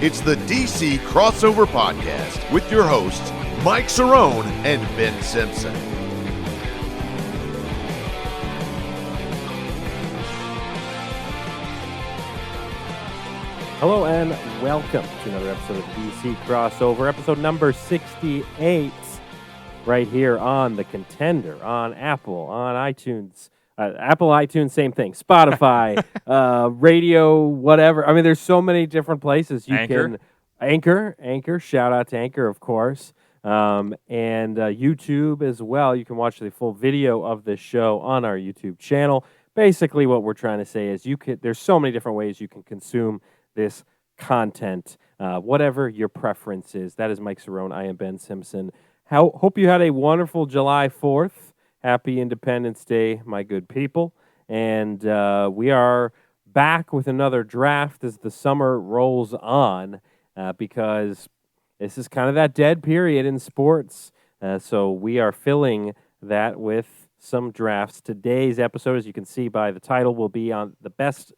It's the DC Crossover Podcast with your hosts, Mike Scherzer and Ben Simpson. Hello and welcome to another episode of DC Crossover, episode number 68, right here on The Contender, on Apple, on iTunes. Apple, iTunes, same thing. Spotify, radio, whatever. I mean, there's so many different places you can. Anchor. Shout out to Anchor, of course. And YouTube as well. You can watch the full video of this show on our YouTube channel. Basically, what we're trying to say is there's so many different ways you can consume this content, whatever your preference is. That is Mike Scherzer. I am Ben Simpson. Hope you had a wonderful July 4th. Happy Independence Day, my good people. And we are back with another draft as the summer rolls on because this is kind of that dead period in sports. So we are filling that with some drafts. Today's episode, as you can see by the title, will be on the best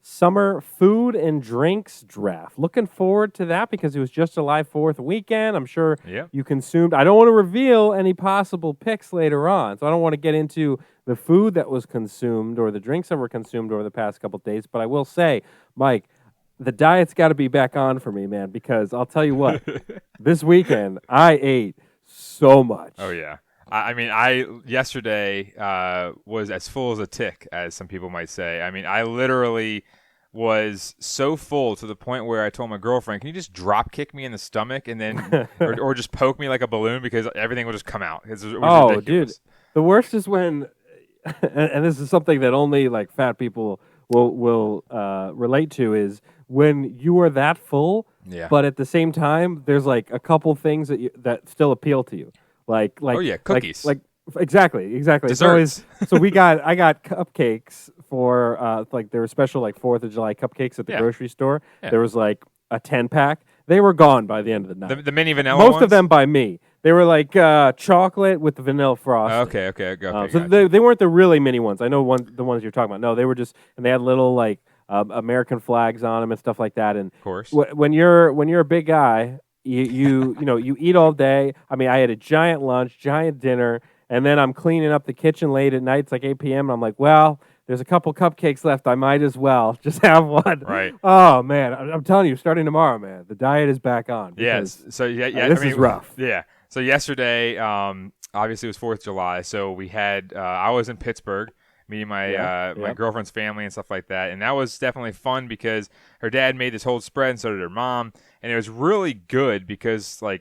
summer food and drinks draft. Looking forward to that because it was just July 4th weekend. I'm sure you consumed. I don't want to reveal any possible picks later on, so I don't want to get into the food that was consumed or the drinks that were consumed over the past couple of days, but I will say, Mike, the diet's got to be back on for me, man, because I'll tell you what, this weekend I ate so much. Oh, yeah. I yesterday was as full as a tick, as some people might say. I mean, I literally was so full to the point where I told my girlfriend, can you just drop kick me in the stomach and then, or just poke me like a balloon because everything will just come out. It was ridiculous. Dude, the worst is when, and this is something that only like fat people will relate to, is when you are that full, but at the same time, there's like a couple things that still appeal to you. Like cookies. Like exactly. Desserts. So I got cupcakes for they were special 4th of July cupcakes at the grocery store. Yeah. There was like a 10-pack. They were gone by the end of the night. The mini vanilla Most ones? of them by me. They were like chocolate with the vanilla frosting. Okay. So they weren't the really mini ones. I know the ones you're talking about. No, they were just, and they had little American flags on them and stuff like that. And of course, when you're a big guy, you eat all day. I mean, I had a giant lunch, giant dinner, and then I'm cleaning up the kitchen late at night. It's like 8 p.m. and I'm like, well, there's a couple cupcakes left. I might as well just have one. Right. Oh man, I'm telling you, starting tomorrow, man, the diet is back on. Yes. So this is rough. Yeah. So yesterday, obviously it was 4th of July. So we had I was in Pittsburgh, meeting my girlfriend's family and stuff like that. And that was definitely fun because her dad made this whole spread and so did her mom. And it was really good because, I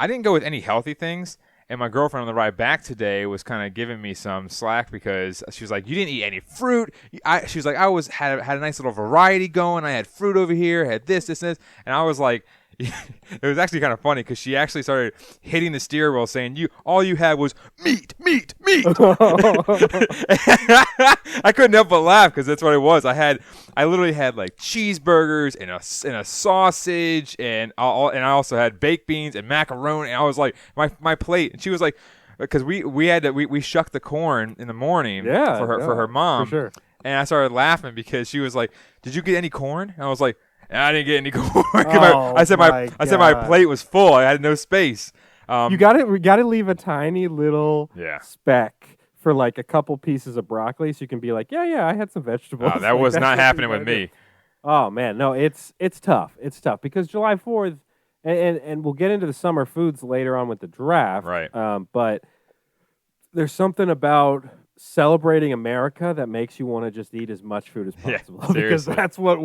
didn't go with any healthy things. And my girlfriend on the ride back today was kind of giving me some slack because she was like, you didn't eat any fruit. She was like, had a nice little variety going. I had fruit over here, had this. And I was like, it was actually kind of funny because she actually started hitting the steering wheel saying, all you had was meat. I couldn't help but laugh because that's what it was. I literally had like cheeseburgers and a sausage and I also had baked beans and macaroni. And I was like, my plate. And she was like, because we shucked the corn in the morning for her mom. For sure. And I started laughing because she was like, did you get any corn? And I was like, I didn't get any corn. I said my plate was full. I had no space. We got to leave a tiny little speck for like a couple pieces of broccoli, so you can be like, yeah, I had some vegetables. Oh, that was not happening with me. Oh man, no, it's tough. It's tough because July 4th, and we'll get into the summer foods later on with the draft. Right. But there's something about celebrating America that makes you want to just eat as much food as possible because that's what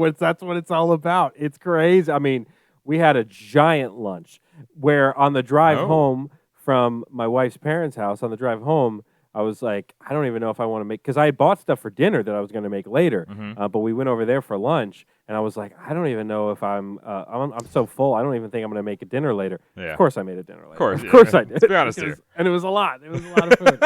it's all about. It's crazy. I mean, we had a giant lunch where on the drive home from my wife's parents' house, on the drive home, I was like, I don't even know if I want to make, because I bought stuff for dinner that I was going to make later, but we went over there for lunch, and I was like, I don't even know if I'm so full, I don't even think I'm going to make a dinner later. Yeah. Of course I made a dinner later. Of course I did. Let's be honest here. And it was a lot. It was a lot of food.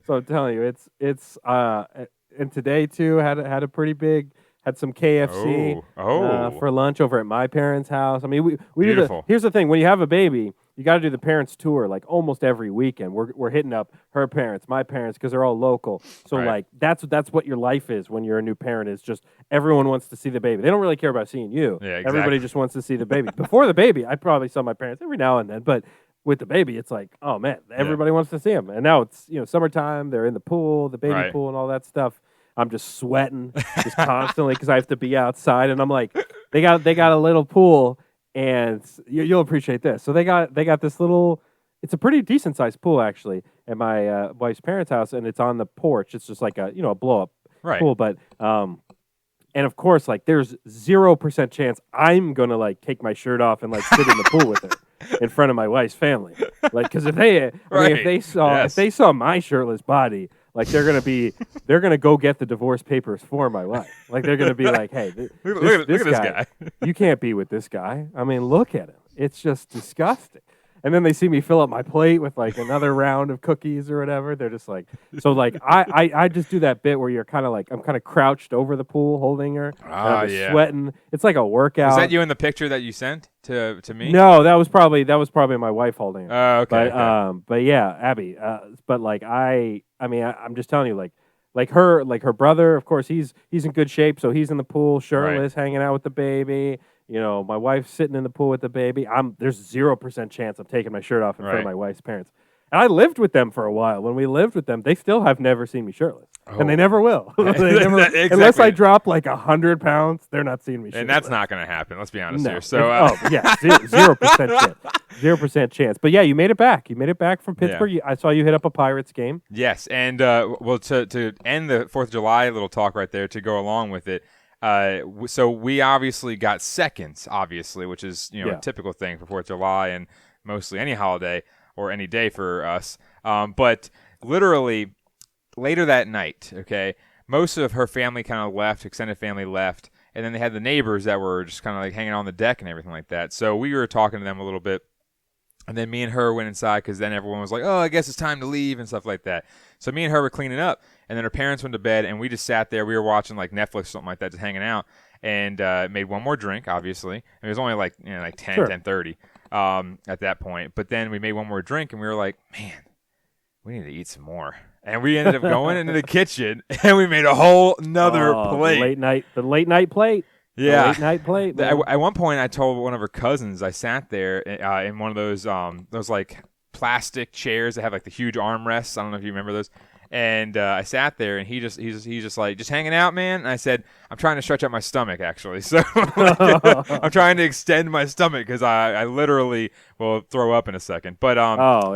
So I'm telling you, it's and today too had a pretty big, had some KFC for lunch over at my parents' house. I mean, we do here's the thing, when you have a baby, you got to do the parents tour like almost every weekend. We're hitting up her parents, my parents, because they're all local. So like that's what your life is when you're a new parent. Is just everyone wants to see the baby. They don't really care about seeing you. Yeah, exactly. Everybody just wants to see the baby. Before the baby, I probably saw my parents every now and then, but with the baby, it's like, oh man, everybody wants to see him. And now it's summertime. They're in the pool, the baby pool, and all that stuff. I'm just sweating just constantly because I have to be outside, and I'm like, they got a little pool, and you'll appreciate this. So they got this little. It's a pretty decent sized pool actually at my wife's parents' house, and it's on the porch. It's just like a blow up pool, but and of course like there's 0% chance I'm gonna like take my shirt off and like sit in the pool with her in front of my wife's family, like because if they saw my shirtless body. Like they're gonna go get the divorce papers for my wife. Like they're gonna be like, "Hey, look at this guy. You can't be with this guy. I mean, look at him. It's just disgusting." And then they see me fill up my plate with like another round of cookies or whatever. They're just like, so like I just do that bit where you're kind of like I'm kind of crouched over the pool holding her. I'm sweating. It's like a workout. Was that you in the picture that you sent to me? No, that was probably my wife holding her. Oh, okay. But yeah, Abby. But like I'm just telling you, like her brother, of course, he's in good shape, so he's in the pool, shirtless, hanging out with the baby. My wife's sitting in the pool with the baby. There's 0% chance I'm taking my shirt off in front of my wife's parents. And I lived with them for a while. When we lived with them, they still have never seen me shirtless. And they never will. Exactly. Unless I drop like 100 pounds, they're not seeing me shirtless. And that's not going to happen, let's be honest here. So, 0% chance. 0% chance. But yeah, you made it back. You made it back from Pittsburgh. Yeah. I saw you hit up a Pirates game. Yes, and to end the 4th of July little talk right there, to go along with it, so we obviously got seconds, which is a typical thing for 4th of July and mostly any holiday or any day for us. But literally later that night, most of her family kind of left, extended family left, and then they had the neighbors that were just kind of like hanging on the deck and everything like that. So we were talking to them a little bit. And then me and her went inside because then everyone was like, oh, I guess it's time to leave and stuff like that. So me and her were cleaning up, and then her parents went to bed, and we just sat there. We were watching like Netflix or something like that, just hanging out, and made one more drink, obviously. It was only like 10:30 at that point. But then we made one more drink, and we were like, man, we need to eat some more. And we ended up going into the kitchen, and we made a whole nother plate. The late night plate. Yeah, late night plate. At one point, I told one of her cousins I sat there in one of those like plastic chairs that have like the huge armrests. I don't know if you remember those. And I sat there, and he's just like, just hanging out, man. And I said, I'm trying to stretch out my stomach, actually. So I'm trying to extend my stomach because I literally will throw up in a second. But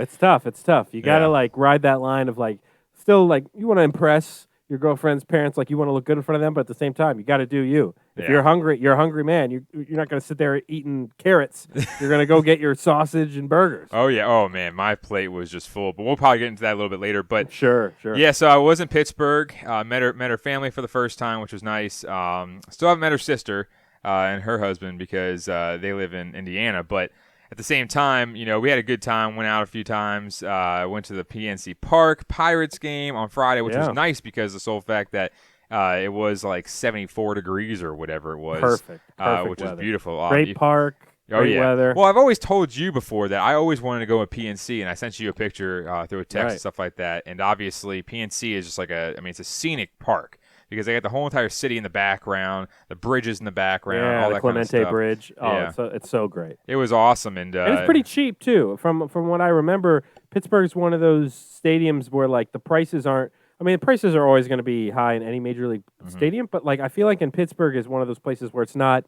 it's tough. It's tough. You gotta like ride that line of like, still like you want to impress your girlfriend's parents, like you want to look good in front of them, but at the same time, you got to do you. If you're hungry, you're a hungry man. You're not going to sit there eating carrots. You're going to go get your sausage and burgers. Oh yeah. Oh man, my plate was just full. But we'll probably get into that a little bit later. But sure. Yeah. So I was in Pittsburgh. Met her family for the first time, which was nice. Still haven't met her sister and her husband because they live in Indiana, but. At the same time, we had a good time, went out a few times, went to the PNC Park Pirates game on Friday, which was nice because of the sole fact that it was like 74 degrees or whatever it was. Perfect which weather. was beautiful. Great park, great weather. Well, I've always told you before that I always wanted to go at PNC, and I sent you a picture through a text and stuff like that. And obviously, PNC is just like it's a scenic park. Because they got the whole entire city in the background, the bridges in the background, all that kind of stuff. The Clemente Bridge. Oh, it's so great. It was awesome. And it's pretty cheap, too. From what I remember, Pittsburgh's one of those stadiums where, like, the prices aren't... I mean, the prices are always going to be high in any major league stadium, but, like, I feel like in Pittsburgh is one of those places where it's not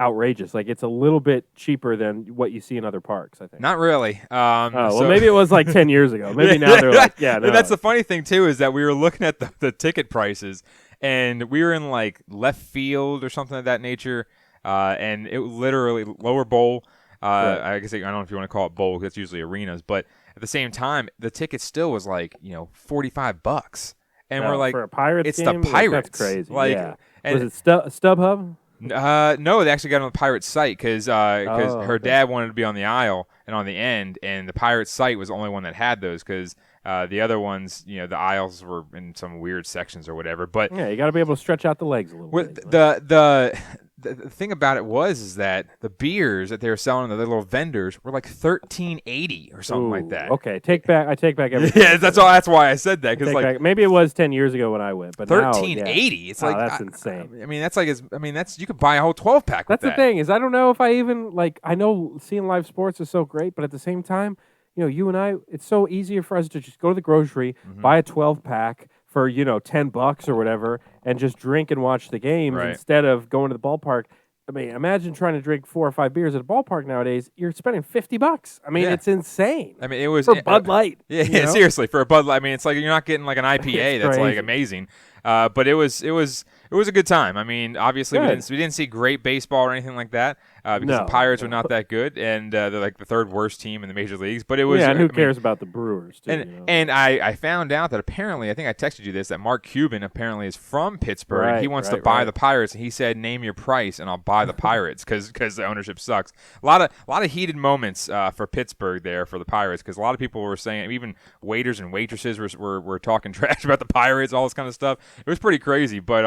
outrageous. Like, it's a little bit cheaper than what you see in other parks, I think. Not really. Maybe it was like 10 years ago. Maybe now they're like, no. That's the funny thing, too, is that we were looking at the ticket prices, and we were in like left field or something of that nature, and it literally lower bowl. I guess I don't know if you want to call it bowl. That's usually arenas, but at the same time, the ticket still was like $45, and we're like, for a Pirates it's game? the Pirates. That's crazy. And was it StubHub? No, they actually got on the Pirates site because her dad wanted to be on the aisle and on the end, and the Pirates site was the only one that had those because. The other ones, the aisles were in some weird sections or whatever. But yeah, you got to be able to stretch out the legs a little bit. the thing about it is that the beers that they were selling to the little vendors were like $13.80 or something like that. Okay, I take back everything. Yeah, that's why I said that, because maybe it was 10 years ago when I went, but $13.80. It's like that's insane. That's you could buy a whole 12-pack. That's the thing is I don't know if I even I know seeing live sports is so great, but at the same time, you and I, it's so easier for us to just go to the grocery, buy a 12-pack for $10 or whatever, and just drink and watch the games instead of going to the ballpark. I mean, imagine trying to drink 4 or 5 beers at a ballpark nowadays. You're spending $50. I mean, it's insane. I mean, it was for Bud Light. Yeah, seriously, for a Bud Light. I mean, it's like you're not getting like an IPA that's like amazing. But it was a good time. I mean, obviously we didn't see great baseball or anything like that because the Pirates are not that good, and they're like the third worst team in the major leagues. But it was and who cares about the Brewers? Too, and I found out that apparently, I think I texted you this, that Mark Cuban apparently is from Pittsburgh. And he wants to buy the Pirates, and he said, "Name your price, and I'll buy the Pirates," because the ownership sucks. A lot of heated moments for Pittsburgh there for the Pirates, because a lot of people were saying, even waiters and waitresses were talking trash about the Pirates, all this kind of stuff. It was pretty crazy, but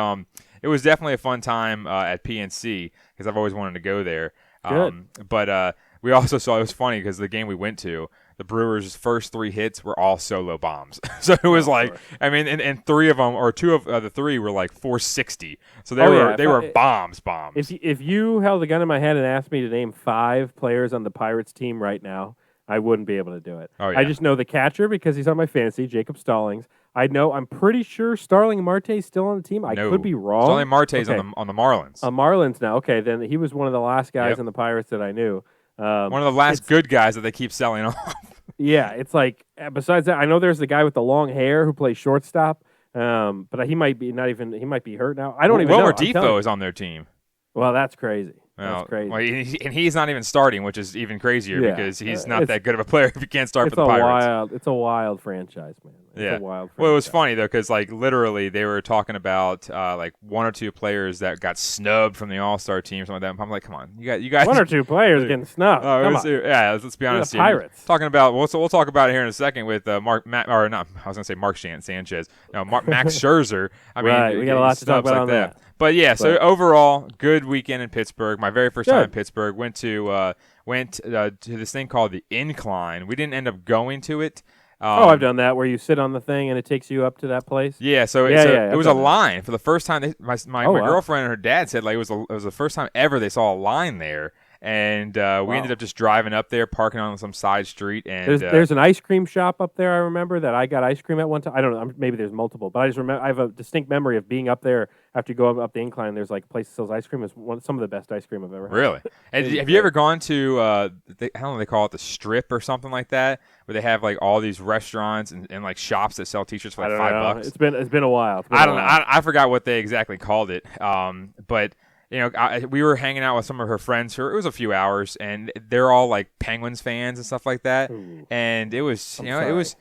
it was definitely a fun time at PNC because I've always wanted to go there. But we also saw, it was funny because the game we went to, the Brewers' first 3 hits were all solo bombs. So it was I mean, and 3 of them, or 2 of the 3 were like 460. So they were bombs. If you held a gun in my head and asked me to name 5 players on the Pirates team right now, I wouldn't be able to do it. Oh, yeah. I just know the catcher because he's on my fantasy, Jacob Stallings. I'm pretty sure Starling Marte's still on the team. I could be wrong. Starling Marte's on the Marlins. On Marlins now. Okay, then he was one of the last guys on the Pirates that I knew. One of the last good guys that they keep selling off. Yeah, it's like, besides that, I know there's the guy with the long hair who plays shortstop, but he might be he might be hurt now. I don't even know. Wilmer Defoe is on their team. Well, that's crazy. Well, that's crazy. Well, and he's not even starting, which is even crazier because he's not that good of a player if he can't start for the Pirates. It's a wild franchise, man. It's a wild franchise. Well, it was funny, though, because literally they were talking about 1 or 2 players that got snubbed from the All-Star team or something like that. I'm like, come on. You guys 1 or 2 players getting snubbed. Yeah, let's be honest here. Pirates. Talking about, we'll talk about it here in a second with Mark Sanchez. No, Max Scherzer. I mean, we got a lot to talk about on that. But yeah, so overall, good weekend in Pittsburgh. My very first time in Pittsburgh. Went to this thing called the Incline. We didn't end up going to it. I've done that, where you sit on the thing and it takes you up to that place. Yeah, so it was a line for the first time. My girlfriend and her dad said it was the first time ever they saw a line there. And we ended up just driving up there, parking on some side street. And there's an ice cream shop up there. I remember that I got ice cream at one time. I don't know, maybe there's multiple, but I just remember I have a distinct memory of being up there after you go up the incline. There's like a place that sells ice cream. It's some of the best ice cream I've ever had. Really? And have you ever gone to I don't know, they call it the Strip or something like that, where they have like all these restaurants and like shops that sell T-shirts for like $5? It's been a while. I don't know. I forgot what they exactly called it. But. We were hanging out with some of her friends. It was a few hours, and they're all like Penguins fans and stuff like that. Ooh. And it was, it was,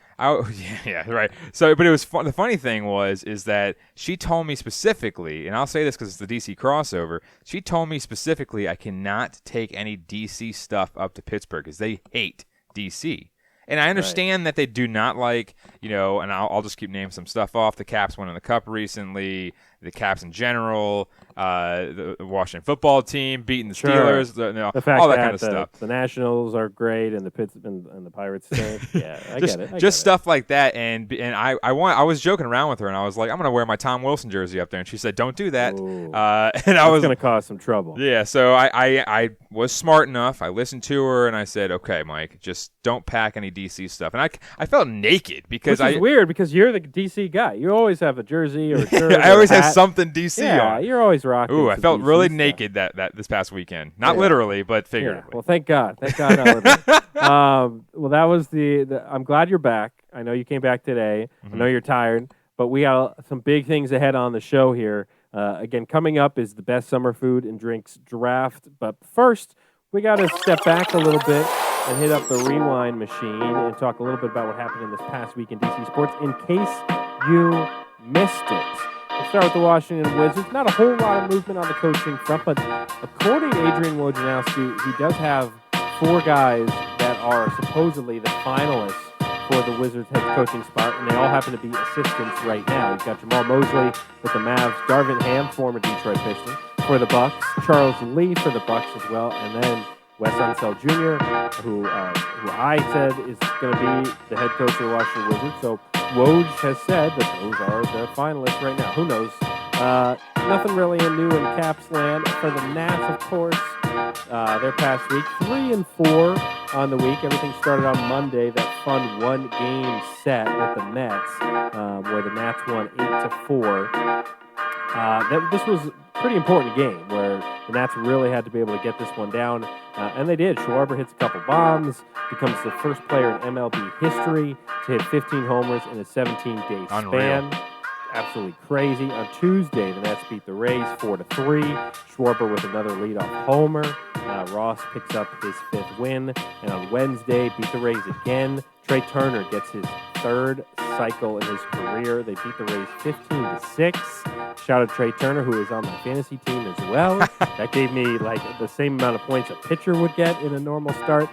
yeah, right. So, but it was fun. The funny thing is that she told me specifically, and I'll say this because it's the DC crossover. She told me specifically I cannot take any DC stuff up to Pittsburgh because they hate DC. And I understand that they do not like, and I'll just keep naming some stuff off. The Caps won in the Cup recently. The Caps in general, the Washington football team beating the Steelers, the fact all that kind of stuff. The Nationals are great, and the Pirates stink. Yeah, I get it. Just stuff like that, and I was joking around with her, and I was like, I'm going to wear my Tom Wilson jersey up there, and she said, don't do that. And I was going to cause some trouble. Yeah, so I was smart enough. I listened to her, and I said, okay, Mike, just don't pack any DC stuff. And I felt naked because Which is weird because you're the DC guy. You always have a jersey or a shirt. I always have something DC on. Yeah, you're always rocking. Ooh, I felt DC really stuff. naked that this past weekend. Not literally, but figuratively. Yeah. Well, thank God. Not literally. Well, that was the. I'm glad you're back. I know you came back today. Mm-hmm. I know you're tired, but we got some big things ahead on the show here. Again, coming up is the best summer food and drinks draft. But first, we got to step back a little bit and hit up the rewind machine and talk a little bit about what happened in this past week in DC sports in case you missed it. Let's start with the Washington Wizards. Not a whole lot of movement on the coaching front, but according to Adrian Wojnarowski, he does have 4 guys that are supposedly the finalists for the Wizards head coaching spot, and they all happen to be assistants right now. You've got Jamal Mosley with the Mavs, Darvin Ham, former Detroit Piston, for the Bucks, Charles Lee for the Bucks as well, and then Wes Unseld Jr., who I said is going to be the head coach of the Washington Wizards. So Woj has said that those are the finalists right now. Who knows? Nothing really new in Caps land. For the Nats, of course, their past week, 3-4 on the week. Everything started on Monday, that fun one-game set with the Mets, where the Nats won 8-4. This was a pretty important game where the Nats really had to be able to get this one down, and they did. Schwarber hits a couple bombs, becomes the first player in MLB history to hit 15 homers in a 17-day span. Absolutely crazy. On Tuesday, the Nats beat the Rays 4-3. Schwarber with another leadoff homer. Ross picks up his 5th win, and on Wednesday, beat the Rays again. Trey Turner gets his 3rd cycle in his career. They beat the Rays 15-6. Shout out Trey Turner, who is on my fantasy team as well. That gave me like the same amount of points a pitcher would get in a normal start.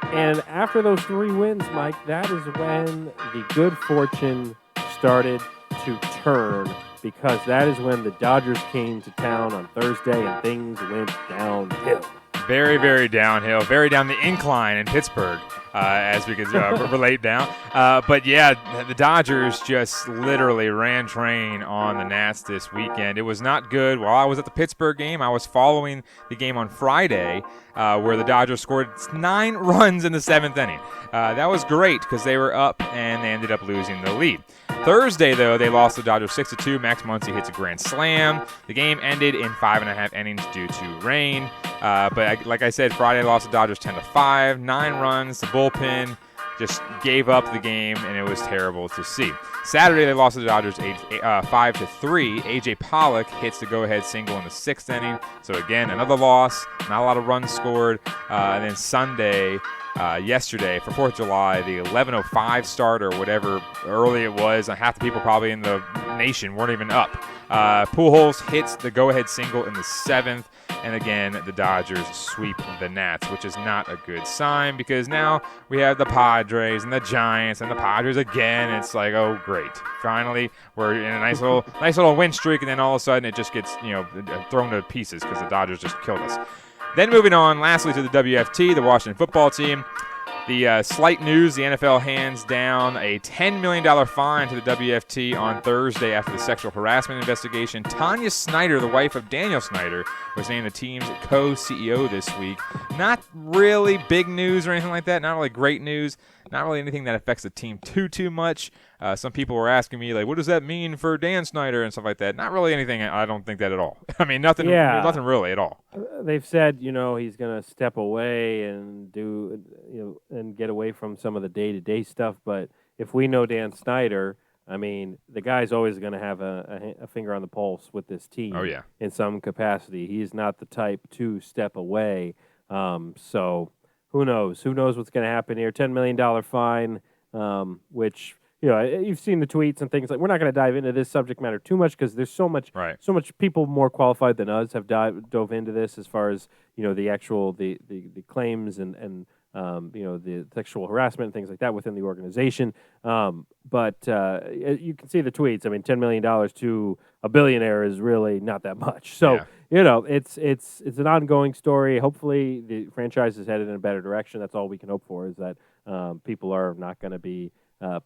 And after those 3 wins, Mike, that is when the good fortune started to turn, because that is when the Dodgers came to town on Thursday and things went downhill. Very, very downhill, very down the incline in Pittsburgh, as we could relate down. But yeah, the Dodgers just literally ran train on the Nats this weekend. It was not good. While I was at the Pittsburgh game, I was following the game on Friday, where the Dodgers scored 9 runs in the 7th inning. That was great because they were up and they ended up losing the lead. Thursday, though, they lost the Dodgers 6-2. Max Muncy hits a grand slam. The game ended in 5.5 innings due to rain. But like I said, Friday lost the Dodgers 10-5, 9 runs. The bullpen just gave up the game, and it was terrible to see. Saturday, they lost to the Dodgers 5-3. A.J. Pollock hits the go-ahead single in the 6th inning. So, again, another loss, not a lot of runs scored. And then Sunday, yesterday, for 4th of July, the 11:05 start or whatever early it was, half the people probably in the nation weren't even up. Pujols hits the go-ahead single in the 7th. And again, the Dodgers sweep the Nats, which is not a good sign because now we have the Padres and the Giants and the Padres again. It's like, oh, great. Finally, we're in a nice little win streak, and then all of a sudden it just gets thrown to pieces because the Dodgers just killed us. Then moving on, lastly, to the WFT, the Washington football team. The slight news, the NFL hands down a $10 million fine to the WFT on Thursday after the sexual harassment investigation. Tanya Snyder, the wife of Daniel Snyder, was named the team's co-CEO this week. Not really big news or anything like that. Not really great news. Not really anything that affects the team too much. Some people were asking me, like, what does that mean for Dan Snyder and stuff like that? Not really anything. I don't think that at all. I mean, nothing really at all. They've said, he's going to step away and do, and get away from some of the day-to-day stuff. But if we know Dan Snyder, I mean, the guy's always going to have a finger on the pulse with this team. Oh, yeah. In some capacity. He's not the type to step away. So who knows? Who knows what's going to happen here? $10 million fine, which... you've seen the tweets and things like. We're not going to dive into this subject matter too much because there's so much people more qualified than us have dove into this as far as the actual the claims and the sexual harassment and things like that within the organization. But you can see the tweets. I mean, $10 million to a billionaire is really not that much. So it's an ongoing story. Hopefully, the franchise is headed in a better direction. That's all we can hope for. Is that people are not going to be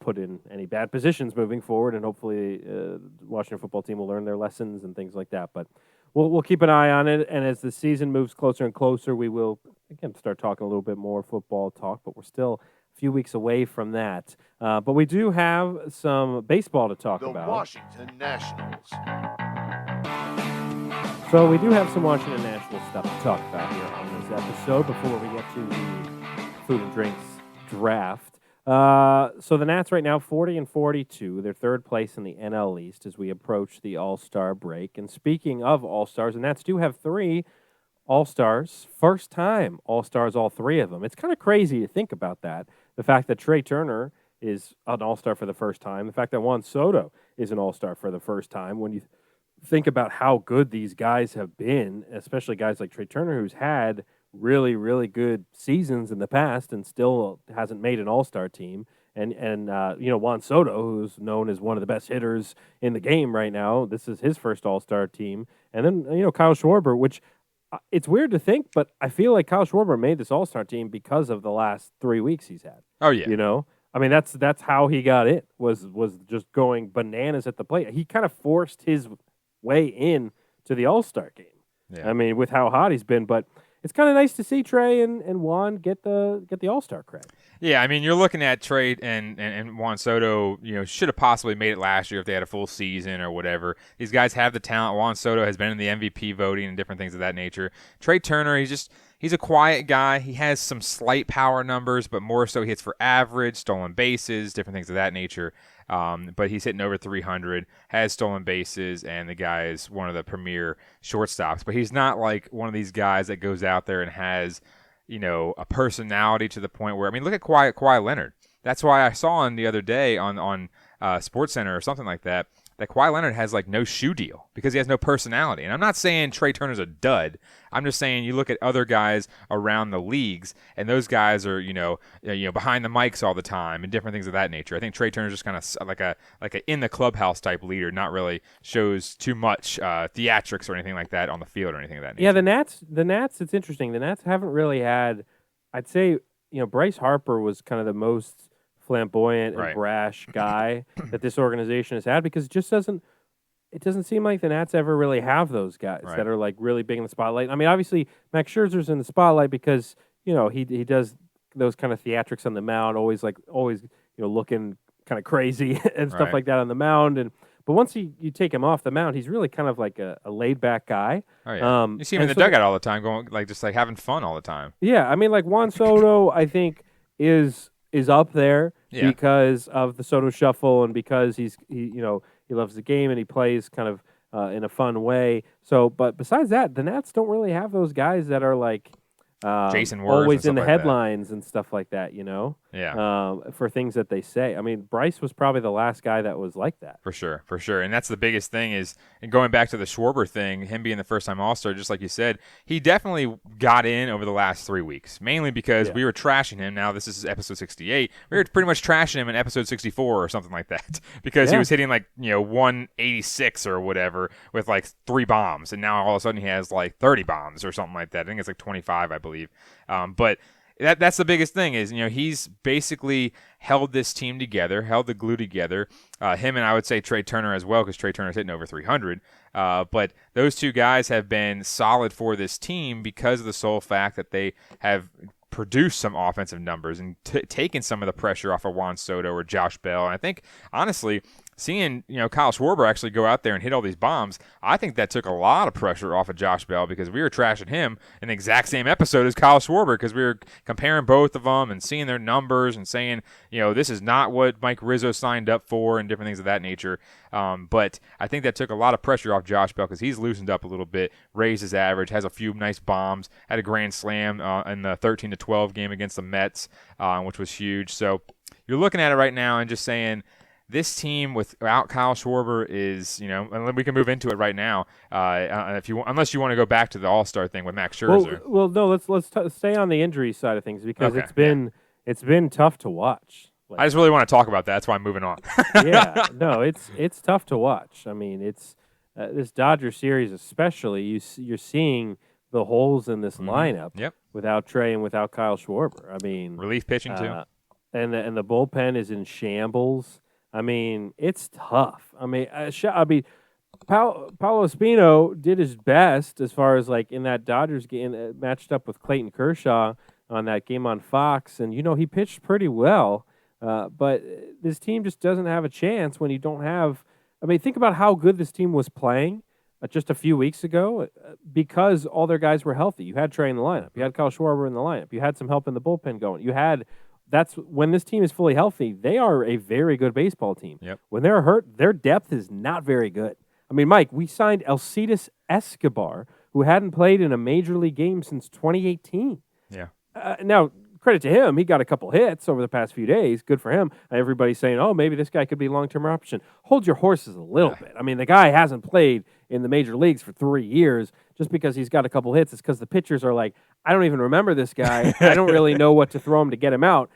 put in any bad positions moving forward, and hopefully the Washington football team will learn their lessons and things like that. But we'll keep an eye on it, and as the season moves closer and closer, we will, again, start talking a little bit more football talk, but we're still a few weeks away from that. But we do have some baseball to talk about. The Washington Nationals. So we do have some Washington Nationals stuff to talk about here on this episode before we get to the food and drinks draft. So the Nats right now 40-42. They're 3rd place in the NL East as we approach the All-Star break. And speaking of All-Stars, the Nats do have 3 All-Stars. First time All-Stars, all 3 of them. It's kind of crazy to think about that. The fact that Trey Turner is an All-Star for the first time. The fact that Juan Soto is an All-Star for the first time. When you think about how good these guys have been, especially guys like Trey Turner, who's had really, really good seasons in the past and still hasn't made an All-Star team. and Juan Soto, who's known as one of the best hitters in the game right now. This is his first All-Star team, and then Kyle Schwarber, which it's weird to think, but I feel like Kyle Schwarber made this All-Star team because of the last 3 weeks he's had. Oh yeah, I mean, that's how he got it, was just going bananas at the plate. He kind of forced his way in to the All-Star game. Yeah. I mean, with how hot he's been, but it's kind of nice to see Trey and Juan get the All-Star credit. Yeah, I mean, you're looking at Trey and Juan Soto, should have possibly made it last year if they had a full season or whatever. These guys have the talent. Juan Soto has been in the MVP voting and different things of that nature. Trey Turner, he's a quiet guy. He has some slight power numbers, but more so he hits for average, stolen bases, different things of that nature. But he's hitting over 300, has stolen bases, and the guy is one of the premier shortstops. But he's not like one of these guys that goes out there and has, a personality to the point where, look at Kawhi Leonard. That's why I saw him the other day on SportsCenter or something like that Kawhi Leonard has like no shoe deal because he has no personality. And I'm not saying Trey Turner's a dud. I'm just saying you look at other guys around the leagues, and those guys are behind the mics all the time and different things of that nature. I think Trey Turner's just kind of like a in the clubhouse type leader, not really shows too much theatrics or anything like that on the field or anything of that nature. Yeah, the Nats. It's interesting. The Nats haven't really had. I'd say Bryce Harper was kind of the most flamboyant and brash guy that this organization has had, because it doesn't seem like the Nats ever really have those guys that are like really big in the spotlight. I mean, obviously Max Scherzer's in the spotlight because he does those kind of theatrics on the mound, always looking kind of crazy and stuff like that on the mound. But once you take him off the mound, he's really kind of like a laid back guy. Oh yeah, you see him in the dugout all the time, going just having fun all the time. Yeah, I mean, like Juan Soto, I think is up there because of the Soto Shuffle and because he loves the game and he plays kind of in a fun way. So, but besides that, the Nats don't really have those guys that are like Jason Worth always in the like headlines and stuff like that. For things that they say. I mean, Bryce was probably the last guy that was like that. For sure. And that's the biggest thing is, and going back to the Schwarber thing, him being the first-time All-Star, just like you said, he definitely got in over the last 3 weeks, mainly because we were trashing him. Now this is episode 68. We were pretty much trashing him in episode 64 or something like that because he was hitting 186 or whatever with 3 bombs, and now all of a sudden he has 30 bombs or something like that. I think it's 25, I believe. But that's the biggest thing is, he's basically held this team together, held the glue together. Him and I would say Trey Turner as well, because Trey Turner's hitting over 300. But those two guys have been solid for this team because of the sole fact that they have produced some offensive numbers and taken some of the pressure off of Juan Soto or Josh Bell. And I think, honestly, seeing Kyle Schwarber actually go out there and hit all these bombs, I think that took a lot of pressure off of Josh Bell, because we were trashing him in the exact same episode as Kyle Schwarber, because we were comparing both of them and seeing their numbers and saying, this is not what Mike Rizzo signed up for and different things of that nature. But I think that took a lot of pressure off Josh Bell, because he's loosened up a little bit, raised his average, has a few nice bombs, had a grand slam in the 13-12 game against the Mets, which was huge. So you're looking at it right now and just saying, this team without Kyle Schwarber is, and we can move into it right now. Unless you want to go back to the All-Star thing with Max Scherzer. Well, no. Let's stay on the injury side of things, because it's been tough to watch. I just really want to talk about that. That's why I'm moving on. Yeah, no, it's tough to watch. I mean, it's this Dodger series especially. You're seeing the holes in this lineup. Yep. Without Trey and without Kyle Schwarber. I mean, relief pitching too, and the bullpen is in shambles. I mean, it's tough. Paulo Espino did his best as far as in that Dodgers game, matched up with Clayton Kershaw on that game on Fox, and he pitched pretty well. But this team just doesn't have a chance when you don't have. Think about how good this team was playing just a few weeks ago, because all their guys were healthy. You had Trey in the lineup. You had Kyle Schwarber in the lineup. You had some help in the bullpen going. That's when this team is fully healthy, they are a very good baseball team. Yep. When they're hurt, their depth is not very good. Mike, we signed Alcides Escobar, who hadn't played in a major league game since 2018. Yeah. Now, credit to him, he got a couple hits over the past few days. Good for him. Everybody's saying, oh, maybe this guy could be a long-term option. Hold your horses a little bit. The guy hasn't played in the major leagues for 3 years. Just because he's got a couple hits, it's because the pitchers are like, I don't even remember this guy. I don't really know what to throw him to get him out.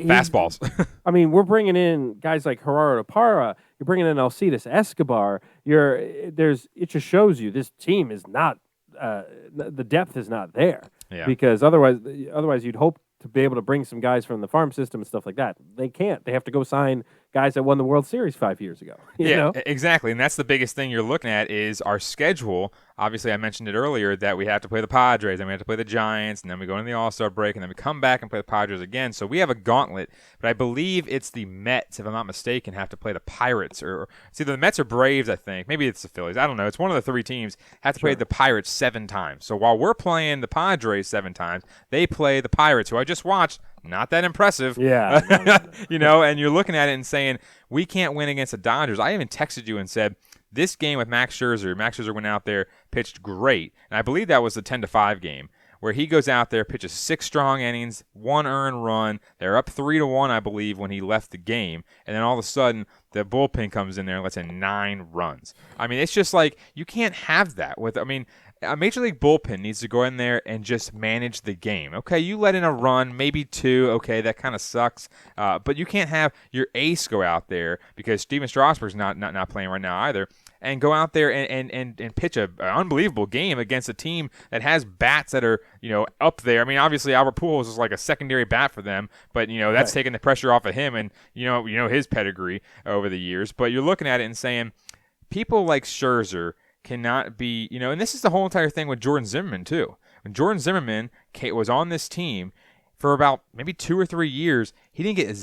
fastballs. I mean, we're bringing in guys like Gerardo Parra. You're bringing in Alcides Escobar. It just shows you this team is not the depth is not there. Yeah. Because otherwise you'd hope to be able to bring some guys from the farm system and stuff like that. They can't. They have to go sign guys that won the World Series 5 years ago. You know? Exactly. And that's the biggest thing you're looking at is our schedule. Obviously, I mentioned it earlier that we have to play the Padres, then we have to play the Giants, and then we go into the All-Star break, and then we come back and play the Padres again. So we have a gauntlet, but I believe it's the Mets, if I'm not mistaken, have to play the Pirates. Or it's either the Mets or Braves, I think. Maybe it's the Phillies. I don't know. It's one of the three teams have to play the Pirates 7 times. So while we're playing the Padres 7 times, they play the Pirates, who I just watched. Not that impressive. Yeah. You know, and you're looking at it and saying, we can't win against the Dodgers. I even texted you and said, this game with Max Scherzer went out there, pitched great. And I believe that was the 10-5 game where he goes out there, pitches 6 strong innings, 1 earned run. They're up 3-1, I believe, when he left the game. And then all of a sudden, the bullpen comes in there and lets in 9 runs. I mean, it's just like, you can't have that with, a Major League bullpen needs to go in there and just manage the game. Okay, you let in a run, maybe 2. Okay, that kind of sucks. But you can't have your ace go out there because Steven Strasburg's not playing right now either, and go out there and pitch an unbelievable game against a team that has bats that are, up there. I mean, obviously Albert Pujols is like a secondary bat for them, but that's taking the pressure off of him, and his pedigree over the years. But you're looking at it and saying, people like Scherzer cannot be, and this is the whole entire thing with Jordan Zimmerman too. When Jordan Zimmerman was on this team for about maybe 2 or 3 years, he didn't get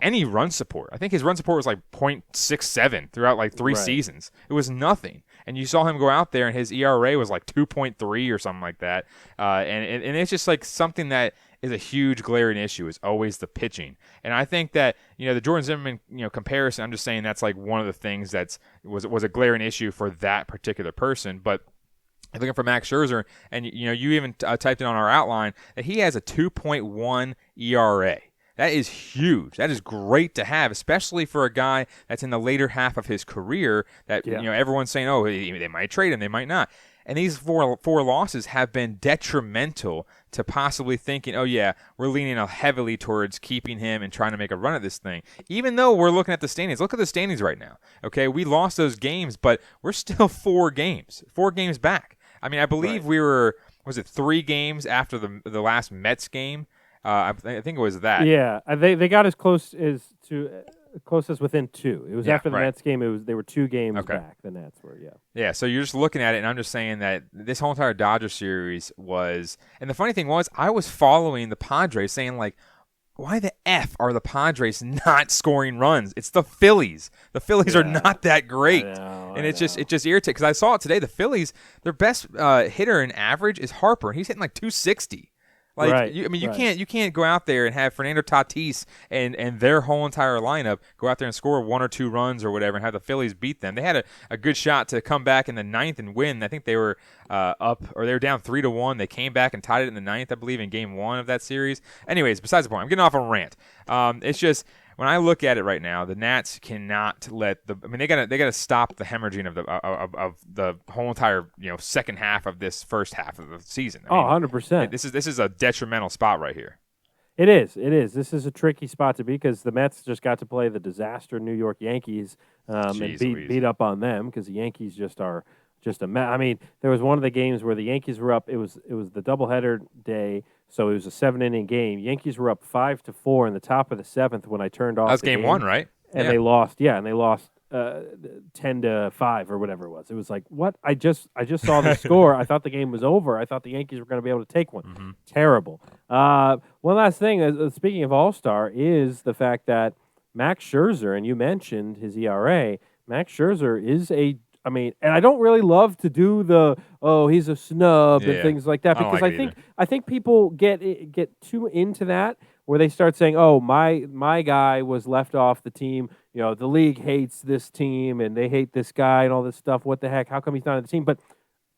any run support. I think his run support was like 0.67 throughout like 3 seasons. It was nothing. And you saw him go out there and his ERA was like 2.3 or something like that. And it's just like something that is a huge glaring issue is always the pitching. And I think that, the Jordan Zimmerman, comparison, I'm just saying that's like one of the things that was a glaring issue for that particular person. But looking for Max Scherzer, and you even typed in on our outline that he has a 2.1 ERA. That is huge. That is great to have, especially for a guy that's in the later half of his career that, everyone's saying, oh, they might trade him, they might not. And these four losses have been detrimental to possibly thinking, oh, yeah, we're leaning heavily towards keeping him and trying to make a run at this thing. Even though we're looking at the standings. Look at the standings right now. Okay, we lost those games, but we're still 4 games back. I mean, I believe we were, 3 games after the last Mets game? I think it was that. Yeah, they got as close as within 2. It was after the Mets game. They were 2 games back. The Nets were, Yeah, so you're just looking at it, and I'm just saying that this whole entire Dodger series was, and the funny thing was, I was following the Padres, saying like, why the F are the Padres not scoring runs? It's the Phillies. The Phillies are not that great. It just irritates, because I saw it today. The Phillies, their best hitter in average is Harper, and he's hitting like 260. You can't go out there and have Fernando Tatis and their whole entire lineup go out there and score 1 or 2 runs or whatever and have the Phillies beat them. They had a good shot to come back in the 9th and win. I think they were up, or they were down 3-1. They came back and tied it in the 9th, I believe, in Game 1 of that series. Anyways, besides the point, I'm getting off on a rant. It's just, when I look at it right now, the Nats cannot they gotta stop the hemorrhaging of the whole entire second half of this first half of the season. 100%. This is a detrimental spot right here. It is. This is a tricky spot to be because the Mets just got to play the disaster New York Yankees and beat up on them because the Yankees just are just a mess. I mean, there was one of the games where the Yankees were up. It was the doubleheader day. So it was a 7-inning game. Yankees were up 5-4 in the top of the 7th when I turned off. That was game 1, right? And they lost. Yeah, and they lost 10-5 or whatever it was. It was like, what? I just saw the score. I thought the game was over. I thought the Yankees were going to be able to take one. Mm-hmm. Terrible. One last thing, speaking of All-Star, is the fact that Max Scherzer, and you mentioned his ERA, Max Scherzer is and I don't really love to do he's a snub and things like that because I think people get too into that where they start saying, oh, my guy was left off the team. The league hates this team and they hate this guy and all this stuff. What the heck? How come he's not on the team? But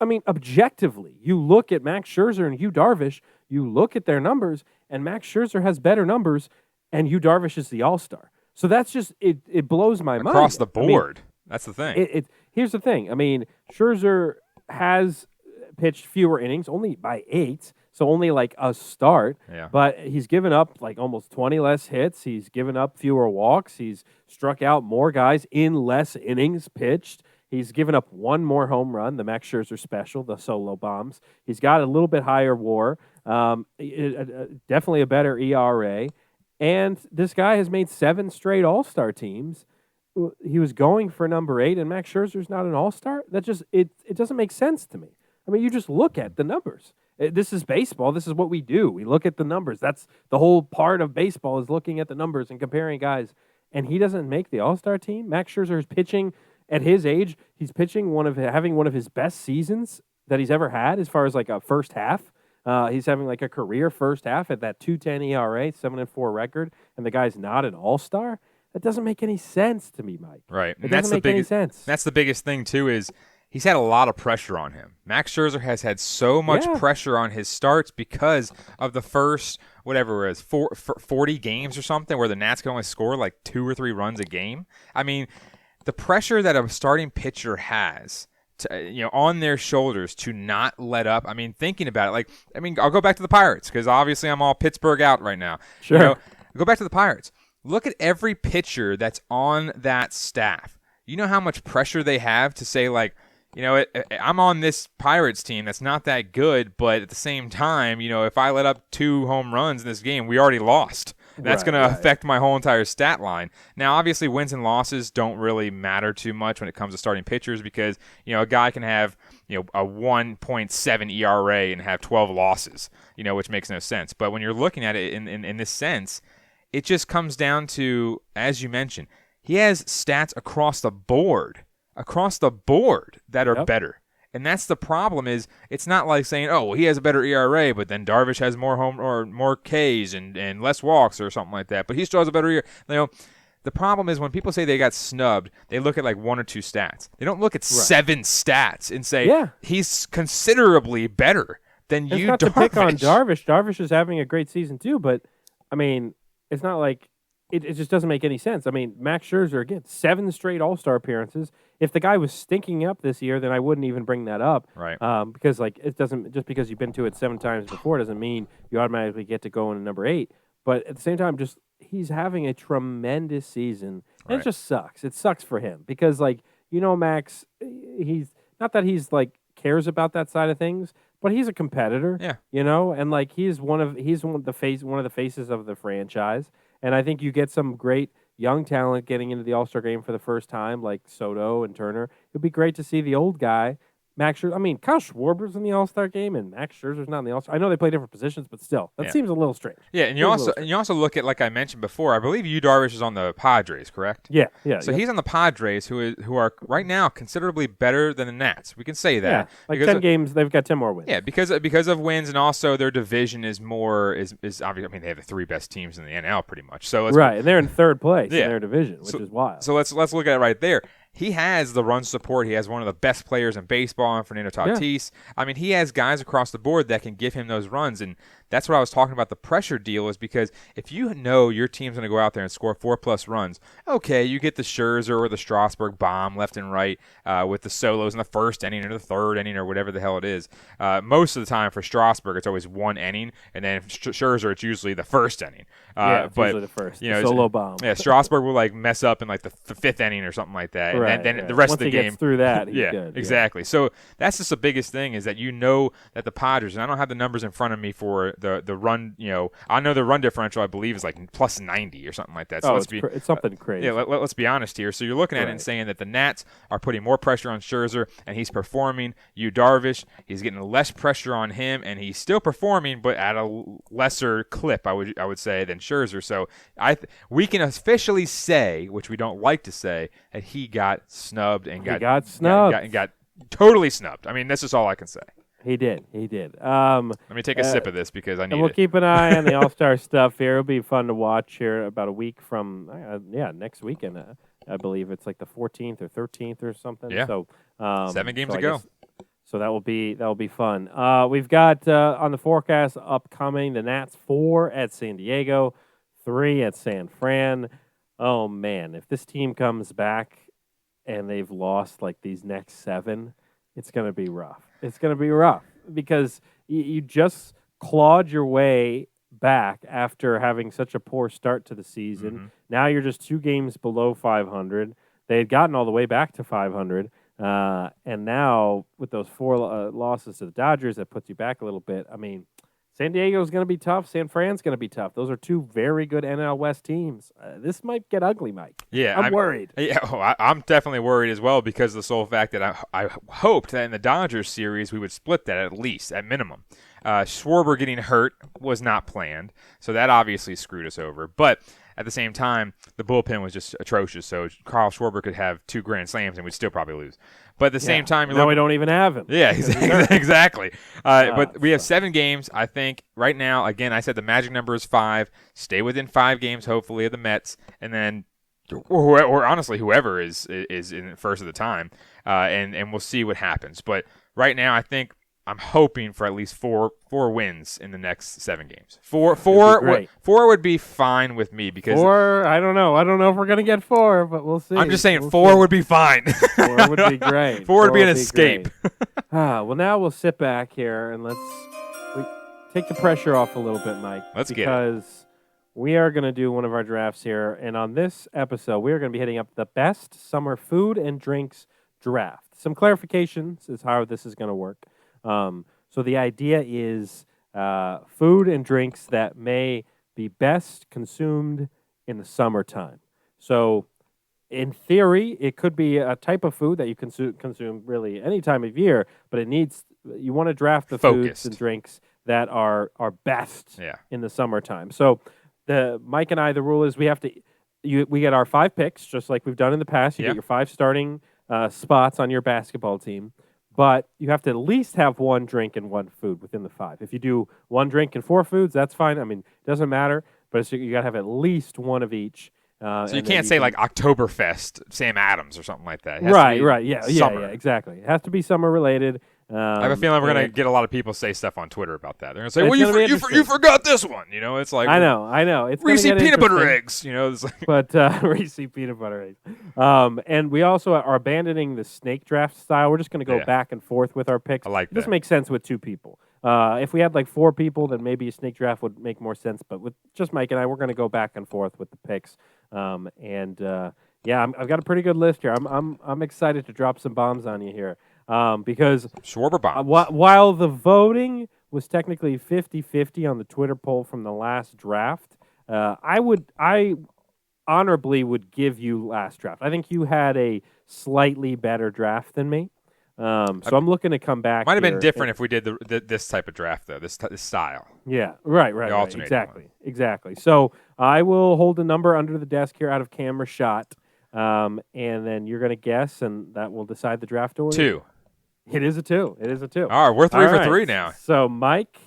objectively, you look at Max Scherzer and Yu Darvish. You look at their numbers, and Max Scherzer has better numbers, and Yu Darvish is the All-Star. So that's just it blows my mind across the board. That's the thing. Here's the thing. Scherzer has pitched fewer innings, only by 8. so only like a start. Yeah. But he's given up like almost 20 less hits. He's given up fewer walks. He's struck out more guys in less innings pitched. He's given up one more home run, the Max Scherzer special, the solo bombs. He's got a little bit higher WAR, definitely a better ERA. And this guy has made 7 straight All-Star teams. He was going for number 8, and Max Scherzer's not an All-Star? That just it doesn't make sense to me. I mean, you just look at the numbers. This is baseball. This is what we do. We look at the numbers. That's the whole part of baseball is looking at the numbers and comparing guys. And he doesn't make the All-Star team. Max Scherzer is pitching at his age. He's pitching having one of his best seasons that he's ever had as far as like a first half. He's having like a career first half at that 2.10 ERA, 7-4 record, and the guy's not an All-Star. That doesn't make any sense to me, Mike. Right. It doesn't make any sense. That's the biggest thing, too, is he's had a lot of pressure on him. Max Scherzer has had so much pressure on his starts because of the first, whatever it was, 40 games or something where the Nats can only score like 2 or 3 runs a game. I mean, the pressure that a starting pitcher has on their shoulders to not let up. I mean, thinking about it, I'll go back to the Pirates because obviously I'm all Pittsburgh out right now. Sure. Go back to the Pirates. Look at every pitcher that's on that staff. You know how much pressure they have to say, like, I'm on this Pirates team that's not that good, but at the same time, if I let up 2 home runs in this game, we already lost. That's going to affect my whole entire stat line. Now, obviously, wins and losses don't really matter too much when it comes to starting pitchers because, a guy can have, a 1.7 ERA and have 12 losses, which makes no sense. But when you're looking at it in this sense, it just comes down to, as you mentioned, he has stats across the board that are better. And that's the problem is it's not like saying, oh, well, he has a better ERA, but then Darvish has more more Ks and less walks or something like that. But he still has a better ERA. The problem is when people say they got snubbed, they look at like 1 or 2 stats. They don't look at 7 stats and say he's considerably better than you, Darvish. It's not to pick on Darvish. Darvish is having a great season too, but, I mean, it's not like it just doesn't make any sense. I mean, Max Scherzer, again, 7 straight All-Star appearances. If the guy was stinking up this year, then I wouldn't even bring that up. Right. Because, it doesn't, just because you've been to it 7 times before doesn't mean you automatically get to go in number 8. But at the same time, he's having a tremendous season. And it just sucks. It sucks for him because, Max, he's not that he's cares about that side of things, but he's a competitor. Yeah. And he's one of the faces of the franchise. And I think you get some great young talent getting into the All-Star game for the first time, like Soto and Turner. It would be great to see the old guy, Max Scherzer. I mean, Kyle Schwarber's in the All-Star game, and Max Scherzer's not in the All-Star. I know they play different positions, but still, that seems a little strange. Yeah, and you also look at, like I mentioned before, I believe Darvish is on the Padres, correct? Yeah. So he's on the Padres, who are right now considerably better than the Nats. We can say that. Yeah, 10 games, they've got 10 more wins. Yeah, because of wins, and also their division is obviously. I mean, they have the 3 best teams in the NL pretty much. So and they're in 3rd place in their division, which is wild. So let's look at it right there. He has the run support. He has one of the best players in baseball, in Fernando Tatis. Yeah. I mean, he has guys across the board that can give him those runs, and that's what I was talking about. The pressure deal is because if you know your team's going to go out there and score 4+ runs, okay, you get the Scherzer or the Strasburg bomb left and right with the solos in the 1st inning or the 3rd inning or whatever the hell it is. Most of the time for Strasburg, it's always 1 inning, and then Scherzer, it's usually the 1st inning. It's usually the first. Solo bomb. Yeah, Strasburg will mess up in the 5th inning or something like that. Right, and then the rest Once of the game. Once he gets through that, he's good. Exactly. So that's just the biggest thing is that that the Padres, and I don't have the numbers in front of me for the run, I know the run differential I believe is plus 90 or something like that. So it's something crazy. Yeah, let's be honest here. So you're looking at it and saying that the Nats are putting more pressure on Scherzer and he's performing. Darvish, he's getting less pressure on him and he's still performing, but at a lesser clip, I would say, than Scherzer. So we can officially say, which we don't like to say, that he got snubbed and got totally snubbed. I mean, this is all I can say. He did. Let me take a sip of this because I need it. We'll keep an eye on the All-Star stuff here. It'll be fun to watch here about a week from, next weekend. I believe it's the 14th or 13th or something. Yeah. So 7 games ago. So that will be fun. We've got on the forecast upcoming the Nats 4 at San Diego, 3 at San Fran. Oh man, if this team comes back and they've lost these next 7, it's going to be rough. It's going to be rough because you just clawed your way back after having such a poor start to the season. Mm-hmm. Now you're just 2 games below 500. They had gotten all the way back to 500. And now with those 4 losses to the Dodgers, that puts you back a little bit. I mean, San Diego's going to be tough. San Fran's going to be tough. Those are 2 very good NL West teams. This might get ugly, Mike. Yeah, I'm worried. Yeah, I'm definitely worried as well because of the sole fact that I hoped that in the Dodgers series we would split that at least, at minimum. Schwarber getting hurt was not planned, so that obviously screwed us over. But at the same time, the bullpen was just atrocious, so Carl Schwarber could have 2 grand slams and we'd still probably lose. But at the same time, we don't even have him. Yeah, exactly. But we have 7 games. I think right now, again, I said the magic number is 5. Stay within 5 games, hopefully, of the Mets, and then, or honestly, whoever is in first at the time, and we'll see what happens. But right now, I think I'm hoping for at least 4 wins in the next 7 games. 4 would be fine with me because 4. I don't know. I don't know if we're gonna get 4, but we'll see. I'm just saying 4 would be fine. 4 would be great. 4 would be an escape. Well, now we'll sit back here and let's take the pressure off a little bit, Mike. Let's get it. Because we are going to do one of our drafts here, and on this episode, we are going to be hitting up the best summer food and drinks draft. Some clarifications is how this is going to work. So the idea is food and drinks that may be best consumed in the summertime. So in theory, it could be a type of food that you consume really any time of year, but you want to draft the foods and drinks that are best in the summertime. So Mike and I, the rule is we get our 5 picks, just like we've done in the past. You get your 5 starting spots on your basketball team. But you have to at least have 1 drink and 1 food within the 5. If you do 1 drink and 4 foods, that's fine. I mean, it doesn't matter. But you got to have at least 1 of each. So you can't say like Oktoberfest, Sam Adams, or something like that. Right. Yeah, exactly. It has to be summer related. I have a feeling we're going to get a lot of people say stuff on Twitter about that. They're going to say, well, you forgot this one. You know, it's like... I know. It's Reese peanut butter eggs. You know, it's like... But Reese peanut butter eggs. And we also are abandoning the snake draft style. We're just going to go back and forth with our picks. I like that. This makes sense with 2 people. If we had like 4 people, then maybe a snake draft would make more sense. But with just Mike and I, we're going to go back and forth with the picks. I've got a pretty good list here. I'm excited to drop some bombs on you here. Because Schwarber bombs. While the voting was technically 50-50 on the Twitter poll from the last draft, I honorably would give you last draft. I think you had a slightly better draft than me. So I'm looking to come back. Might have been different if we did this type of draft, though, this style. Yeah, right. Exactly. So I will hold a number under the desk here out of camera shot, and then you're going to guess, and that will decide the draft order. 2. It is a 2. All right, we're 3 for 3 now. So Mike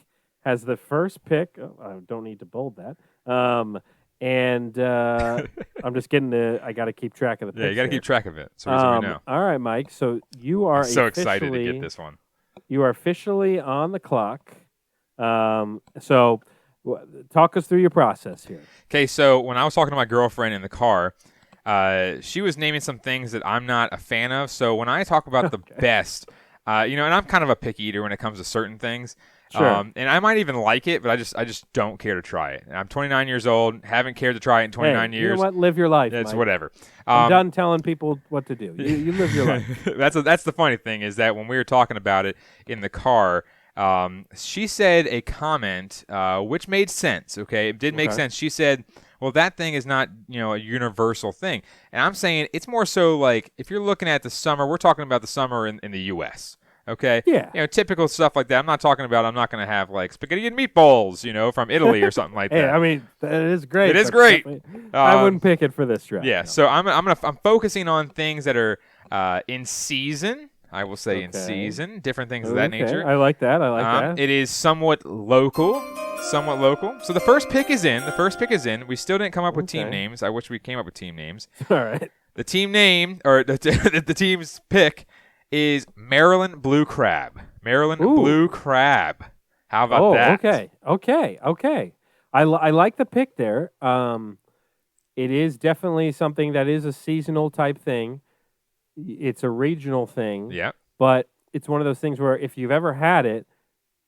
has the first pick. I don't need to bold that. I'm just getting I got to keep track of the picks. Yeah, you got to keep track of it. So we know. All right, Mike. So you are so excited to get this one. You are officially on the clock. So talk us through your process here. Okay, so when I was talking to my girlfriend in the car, she was naming some things that I'm not a fan of. So when I talk about the best, and I'm kind of a picky eater when it comes to certain things. Sure. And I might even like it, but I just don't care to try it. I'm 29 years old, haven't cared to try it in 29 years. You know what? Live your life. It's Mike. whatever. I'm done telling people what to do. You live your life. That's the funny thing is that when we were talking about it in the car, she said a comment which made sense. Okay, it did make sense. She said, well, that thing is not, a universal thing. And I'm saying it's more so like if you're looking at the summer, we're talking about the summer in the U.S., okay? Yeah. Typical stuff like that. I'm not going to have like spaghetti and meatballs, from Italy or something like that. Hey, I mean, that is great. It is great. I wouldn't pick it for this draft. Yeah, no. so I'm focusing on things that are in season. I will say in season, different things of that nature. I like that. It is somewhat local. So the first pick is in. We still didn't come up with team names. I wish we came up with team names. All right. The team name, or the team's pick, is Maryland Blue Crab. Blue Crab. How about that? Okay. I like the pick there. It is definitely something that is a seasonal type thing. It's a regional thing. Yeah. But it's one of those things where if you've ever had it,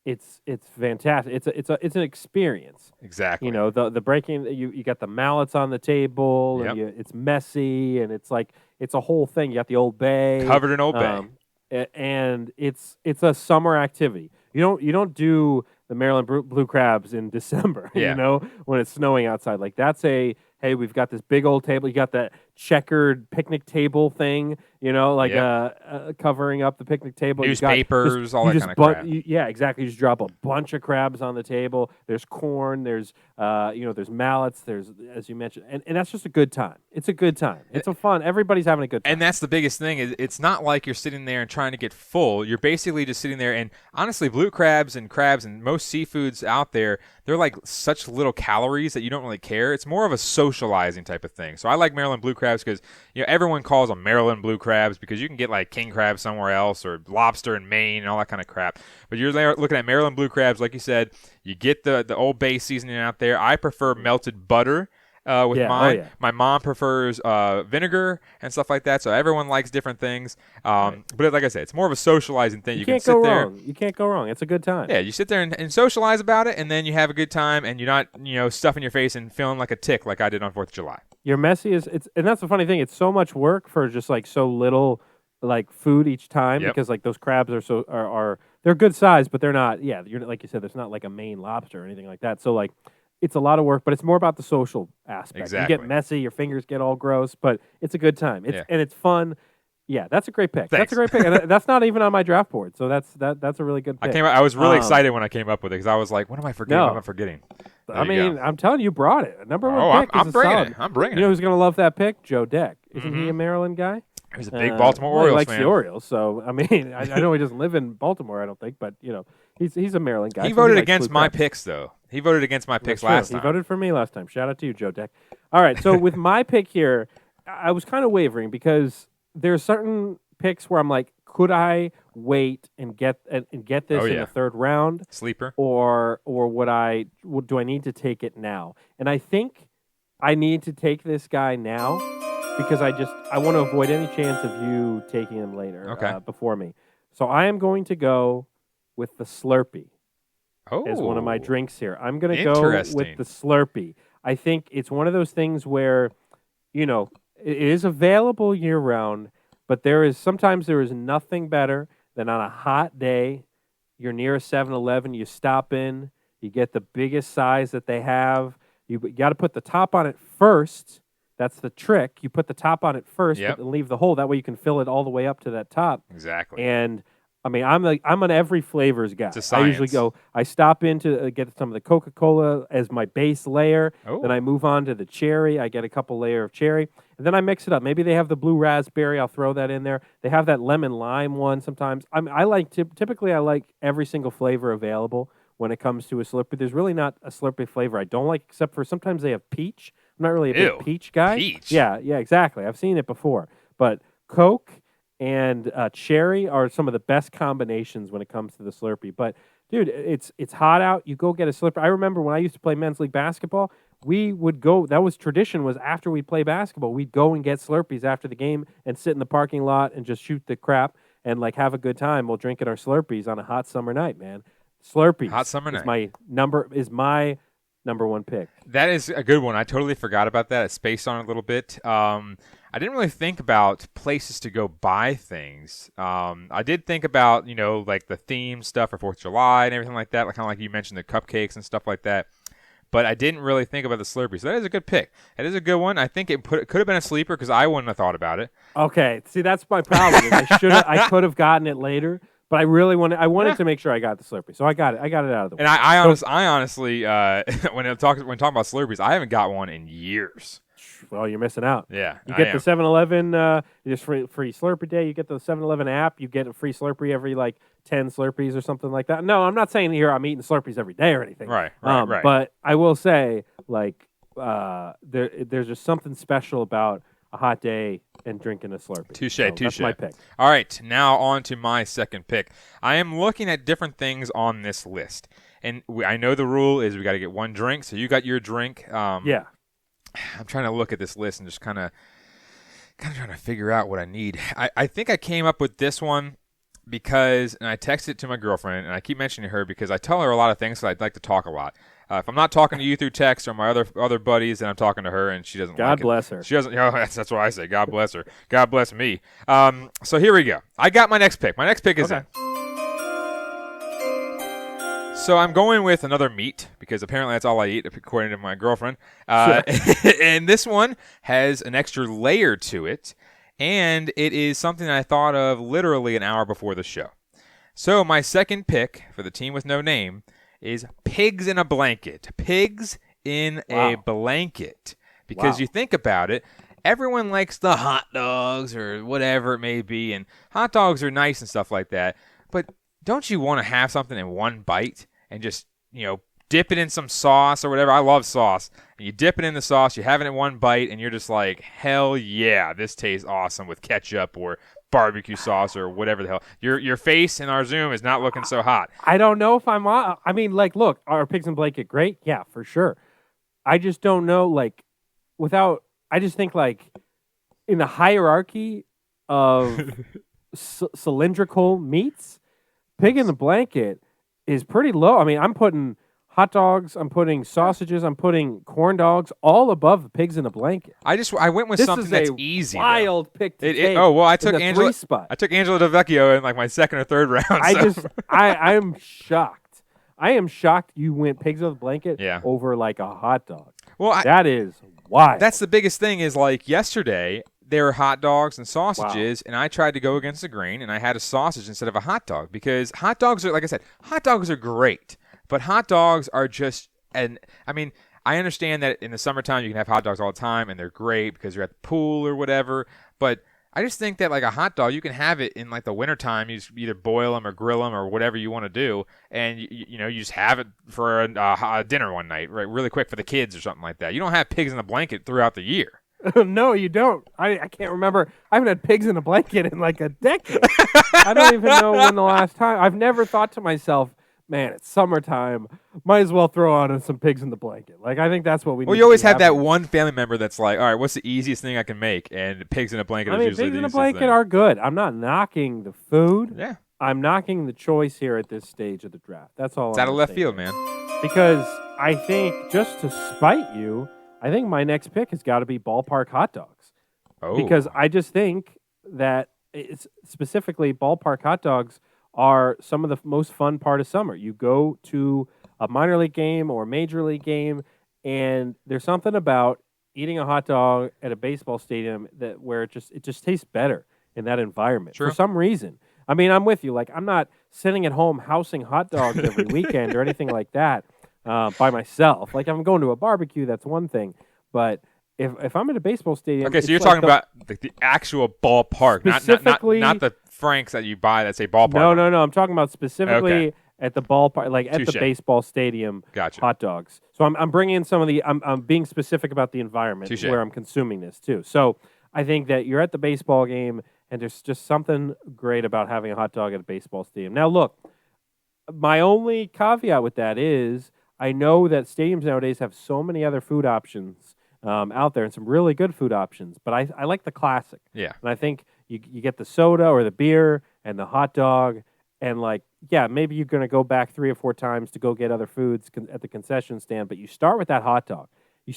it's fantastic. It's an experience. Exactly. You know, the breaking, you got the mallets on the table, Yep. and it's messy, and it's like it's a whole thing. You got the Old Bay, Covered in Old Bay. And it's a summer activity. You don't do the Maryland blue crabs in December, Yeah. you know, when it's snowing outside. Like that's hey, we've got this big old table. You got that checkered picnic table thing, you know, like covering up the picnic table. Newspapers, all that kind of crap. Yeah, exactly. You just drop a bunch of crabs on the table. There's corn. There's there's mallets. There's, as you mentioned, and that's just a good time. It's a good time. It's a fun. Everybody's having a good time. And that's the biggest thing. It's not like you're sitting there and trying to get full. You're basically just sitting there. And honestly, blue crabs and most seafoods out there, they're like such little calories that you don't really care. It's more of a socializing type of thing. So I like Maryland blue crabs because everyone calls them Maryland blue crabs because you can get like king crab somewhere else or lobster in Maine and all that kind of crap. But you're there looking at Maryland blue crabs, like you said. You get the Old Bay seasoning out there. I prefer melted butter. With mine. My mom prefers vinegar and stuff like that, so everyone likes different things. But like I said, it's more of a socializing thing. You can sit there. You can't go wrong. It's a good time. Yeah, you sit there and socialize about it, and then you have a good time, and you're not stuffing your face and feeling like a tick like I did on 4th of July. Your messy and that's the funny thing. It's so much work for just like so little like food each time because like those crabs are they're good size, but they're not. Yeah, you're like you said, there's not like a Maine lobster or anything like that. So like. It's a lot of work, but it's more about the social aspect. Exactly. You get messy, your fingers get all gross, but it's a good time. And it's fun. Yeah, that's a great pick. Thanks. That's a great pick. And that's not even on my draft board, so that's a really good pick. I was really excited when I came up with it because I was like, what am I forgetting? No. What am I forgetting? I mean, I'm telling you brought it. A number one pick. I'm bringing solid. it. I'm bringing it. You know who's going to love that pick? Joe Deck. Isn't he a Maryland guy? He's a big Baltimore Orioles he likes fan. the Orioles, so I mean, I know he doesn't live in Baltimore, I don't think, but he's a Maryland guy. He voted against my picks, though. He voted against my picks last time. He voted for me last time. Shout out to you, Joe Deck. All right, so with my pick here, I was kind of wavering because there's certain picks where I'm like, could I wait and get this in the third round, sleeper, or do I need to take it now? And I think I need to take this guy now. Because I want to avoid any chance of you taking him later before me. So I am going to go with the Slurpee as one of my drinks here. I'm going to go with the Slurpee. I think it's one of those things where, it is available year-round, but sometimes there is nothing better than on a hot day, you're near a 7-Eleven, you stop in, you get the biggest size that they have. You got to put the top on it first. That's the trick. You put the top on it first and leave the hole. That way you can fill it all the way up to that top. Exactly. And, I mean, I'm an every flavors guy. It's a science. I usually I stop in to get some of the Coca-Cola as my base layer. Oh. Then I move on to the cherry. I get a couple layer of cherry. And then I mix it up. Maybe they have the blue raspberry. I'll throw that in there. They have that lemon lime one sometimes. Typically I like every single flavor available when it comes to a Slurpee. There's really not a Slurpee flavor I don't like, except for sometimes they have peach. I'm not really a big peach guy. Peach? Yeah, exactly. I've seen it before. But Coke and cherry are some of the best combinations when it comes to the Slurpee. But, dude, it's hot out. You go get a Slurpee. I remember when I used to play men's league basketball, we would go, that was tradition, was after we'd play basketball, we'd go and get Slurpees after the game and sit in the parking lot and just shoot the crap and, like, have a good time while drinking our Slurpees on a hot summer night, man. Slurpees. Hot summer night. is my number one pick. That is a good one. I totally forgot about that. I spaced on it a little bit. I didn't really think about places to go buy things. I did think about, like the theme stuff for 4th of July and everything like that, kind of like you mentioned, the cupcakes and stuff like that. But I didn't really think about the Slurpee. So that is a good pick. That is a good one. I think it could have been a sleeper because I wouldn't have thought about it. Okay. See, that's my problem. I could have gotten it later. But I wanted to make sure I got the Slurpee, so I got it. I got it out of the way. And I honestly, when talking about Slurpees, I haven't got one in years. Well, you're missing out. Yeah, you get the 7-Eleven, just free Slurpee day. You get the 7-Eleven app. You get a free Slurpee every 10 Slurpees or something like that. No, I'm not saying here I'm eating Slurpees every day or anything. Right. But I will say, there's just something special about a hot day and drinking a Slurpee. Touche. That's my pick. All right, now on to my second pick. I am looking at different things on this list. And I know the rule is we got to get one drink, so you got your drink. Yeah. I'm trying to look at this list and just kind of trying to figure out what I need. I think I came up with this one because, and I texted it to my girlfriend, and I keep mentioning her because I tell her a lot of things, so I'd like to talk a lot. If I'm not talking to you through text or my other buddies, then I'm talking to her, and she doesn't like it. God bless her. She doesn't. That's what I say. God bless her. God bless me. So here we go. I got my next pick. My next pick is in. So I'm going with another meat because apparently that's all I eat, according to my girlfriend. Sure. And this one has an extra layer to it, and it is something I thought of literally an hour before the show. So my second pick for the team with no name is pigs in a blanket. Pigs in a blanket. Because you think about it, everyone likes the hot dogs or whatever it may be, and hot dogs are nice and stuff like that. But don't you want to have something in one bite and just, dip it in some sauce or whatever? I love sauce. And you dip it in the sauce, you have it in one bite, and you're just like, hell yeah, this tastes awesome with ketchup or barbecue sauce or whatever the hell. Your face in our Zoom is not looking so hot. I don't know if I'm on. I mean, look, are pigs in blanket great? Yeah, for sure. I just don't know, I just think, in the hierarchy of cylindrical meats, pig in the blanket is pretty low. I mean, I'm putting hot dogs, I'm putting sausages, I'm putting corn dogs, all above the pigs in a blanket. I went with something that's easy. Wild pick to take. I took Angela. Spot. I took Angela DeVecchio in my second or third round. I'm shocked. I am shocked you went pigs in a blanket over a hot dog. Well, that is wild. That's the biggest thing. Is yesterday there were hot dogs and sausages, and I tried to go against the grain, and I had a sausage instead of a hot dog because hot dogs are, like I said, hot dogs are great. But hot dogs are just, I understand that in the summertime you can have hot dogs all the time and they're great because you're at the pool or whatever. But I just think that a hot dog, you can have it in the wintertime. You just either boil them or grill them or whatever you want to do. And, you just have it for a dinner one night, right? Really quick for the kids or something like that. You don't have pigs in a blanket throughout the year. No, you don't. I can't remember. I haven't had pigs in a blanket in a decade. I don't even know when the last time. I've never thought to myself, man, it's summertime. Might as well throw on some pigs in the blanket. I think that's what we need. Well, you always have that one family member that's like, all right, what's the easiest thing I can make? And pigs in a blanket is usually the easiest thing. Pigs in a blanket are good. I'm not knocking the food. Yeah. I'm knocking the choice here at this stage of the draft. That's all. It's out of left field, man. Because I think, just to spite you, I think my next pick has got to be ballpark hot dogs. Oh. Because I just think that specifically ballpark hot dogs are some of the most fun part of summer. You go to a minor league game or a major league game, and there's something about eating a hot dog at a baseball stadium where it just tastes better in that environment. True. For some reason. I mean, I'm with you. I'm not sitting at home housing hot dogs every weekend or anything like that by myself. If I'm going to a barbecue, that's one thing. But if I'm at a baseball stadium, okay, so you're talking about the actual ballpark, not the Franks that you buy that say ballpark. No. I'm talking about specifically at the ballpark, at the baseball stadium. Gotcha. Hot dogs. So I'm bringing in some of the. I'm being specific about the environment where I'm consuming this too. So I think that you're at the baseball game, and there's just something great about having a hot dog at a baseball stadium. Now, look, my only caveat with that is I know that stadiums nowadays have so many other food options out there and some really good food options, but I like the classic. Yeah. And I think you get the soda or the beer and the hot dog, and maybe you're going to go back 3 or 4 times to go get other foods at the concession stand, but you start with that hot dog.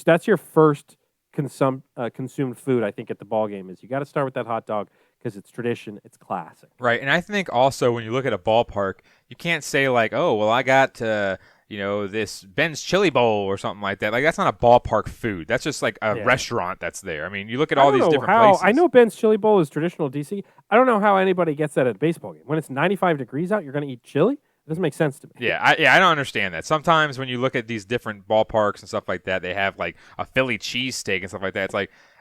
That's your first consumed food, I think, at the ball game. Is you got to start with that hot dog because it's tradition, it's classic. Right, and I think also when you look at a ballpark, you can't say oh, well, I got this Ben's Chili Bowl or something like that. That's not a ballpark food. That's just a restaurant that's there. I mean, you look at all these different places. I know Ben's Chili Bowl is traditional DC. I don't know how anybody gets that at a baseball game. When it's 95 degrees out, you're going to eat chili? It doesn't make sense to me. Yeah, I don't understand that. Sometimes when you look at these different ballparks and stuff like that, they have a Philly cheesesteak and stuff like that. It's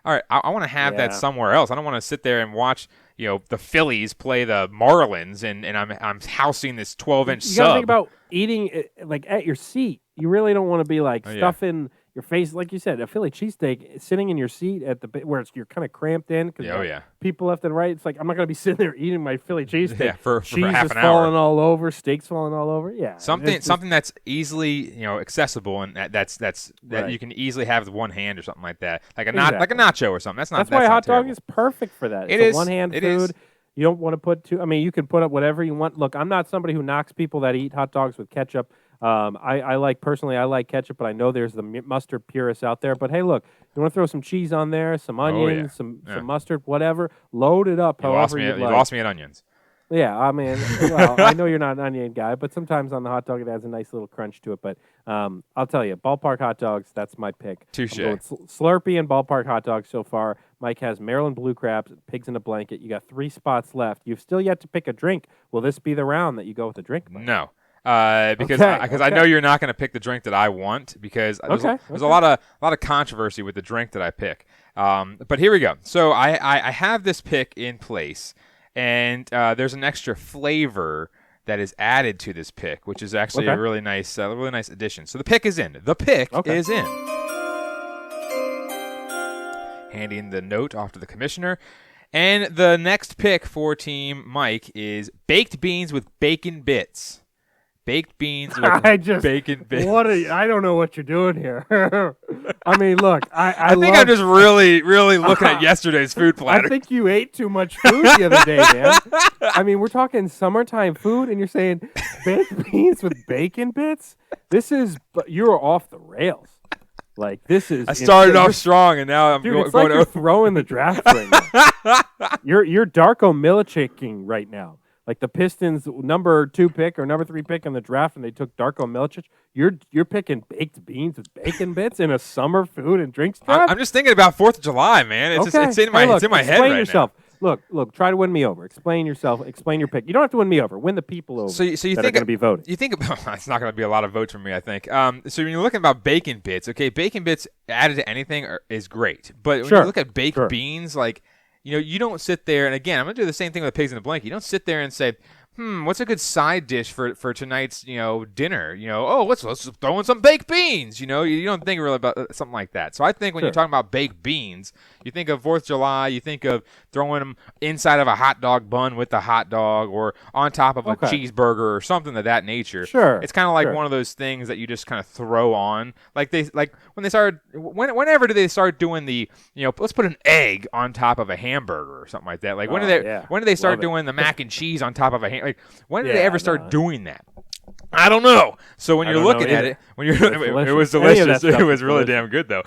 all right, I want to have that somewhere else. I don't want to sit there and watch the Phillies play the Marlins and I'm housing this 12-inch sub. You got to think about eating it, at your seat. You really don't want to be stuffing your face, like you said, a Philly cheesesteak sitting in your seat at where you're kind of cramped in. People left and right. It's I'm not going to be sitting there eating my Philly cheesesteak. Yeah, for cheese half is an hour. falling all over, steaks falling all over. Yeah, something that's easily accessible and that right. you can easily have with one hand or something like that, like a nacho or something. That's why a hot terrible. dog is perfect for that. It it's is a one hand it food. Is. You don't want to put too. I mean, you can put up whatever you want. Look, I'm not somebody who knocks people that eat hot dogs with ketchup. I like ketchup, but I know there's the mustard purists out there. But hey, look, you want to throw some cheese on there, some onions, some mustard, whatever. Load it up. You lost me at onions. Yeah, I mean, well, I know you're not an onion guy, but sometimes on the hot dog it adds a nice little crunch to it. But I'll tell you, ballpark hot dogs, that's my pick. Touche. Slurpee and ballpark hot dogs so far. Mike has Maryland Blue Crabs, Pigs in a Blanket. You got 3 spots left. You've still yet to pick a drink. Will this be the round that you go with a drink, Mike? No. Because I know you're not going to pick the drink that I want because there's a lot of controversy with the drink that I pick. But here we go. So I have this pick in place. And there's an extra flavor that is added to this pick, which is actually a really nice addition. So the pick is in. Is in. Handing the note off to the commissioner. And the next pick for Team Mike is baked beans with bacon bits. Baked beans with bacon bits. I don't know what you're doing here. I mean, look, I think I'm just really, really looking at yesterday's food platter. I think you ate too much food the other day, man. I mean, we're talking summertime food, and you're saying baked beans with bacon bits? You're off the rails. Like, this is... I started off strong, and now I'm going like you're throwing the draft right now. You're Darko Milicic-ing right now. Like the Pistons' number 2 pick or number 3 pick in the draft, and they took Darko Milicic. You're picking baked beans with bacon bits in a summer food and drinks draft? I'm just thinking about 4th of July, man. It's in my head right yourself. now. Look, try to win me over. Explain yourself. Explain your pick. You don't have to win me over. Win the people over. So you that think are going to be voting. You think it's not going to be a lot of votes from me, I think. So when you're looking about bacon bits, okay, bacon bits added to anything is great, but when you look at baked beans, like you don't sit there. And again, I'm going to do the same thing with Pigs in a Blanket. You don't sit there and say, what's a good side dish for tonight's dinner? Let's throw in some baked beans. You don't think really about something like that. So I think when you're talking about baked beans, you think of 4th of July. You think of throwing them inside of a hot dog bun with the hot dog, or on top of a cheeseburger or something of that nature. Sure, it's kind of like one of those things that you just kind of throw on. Whenever do they start doing the let's put an egg on top of a hamburger or something like that? Like when do they start doing the mac and cheese on top of a hamburger? Like, when did they ever start doing that? I don't know. So when you're looking at it, it was delicious. It was really damn good, though.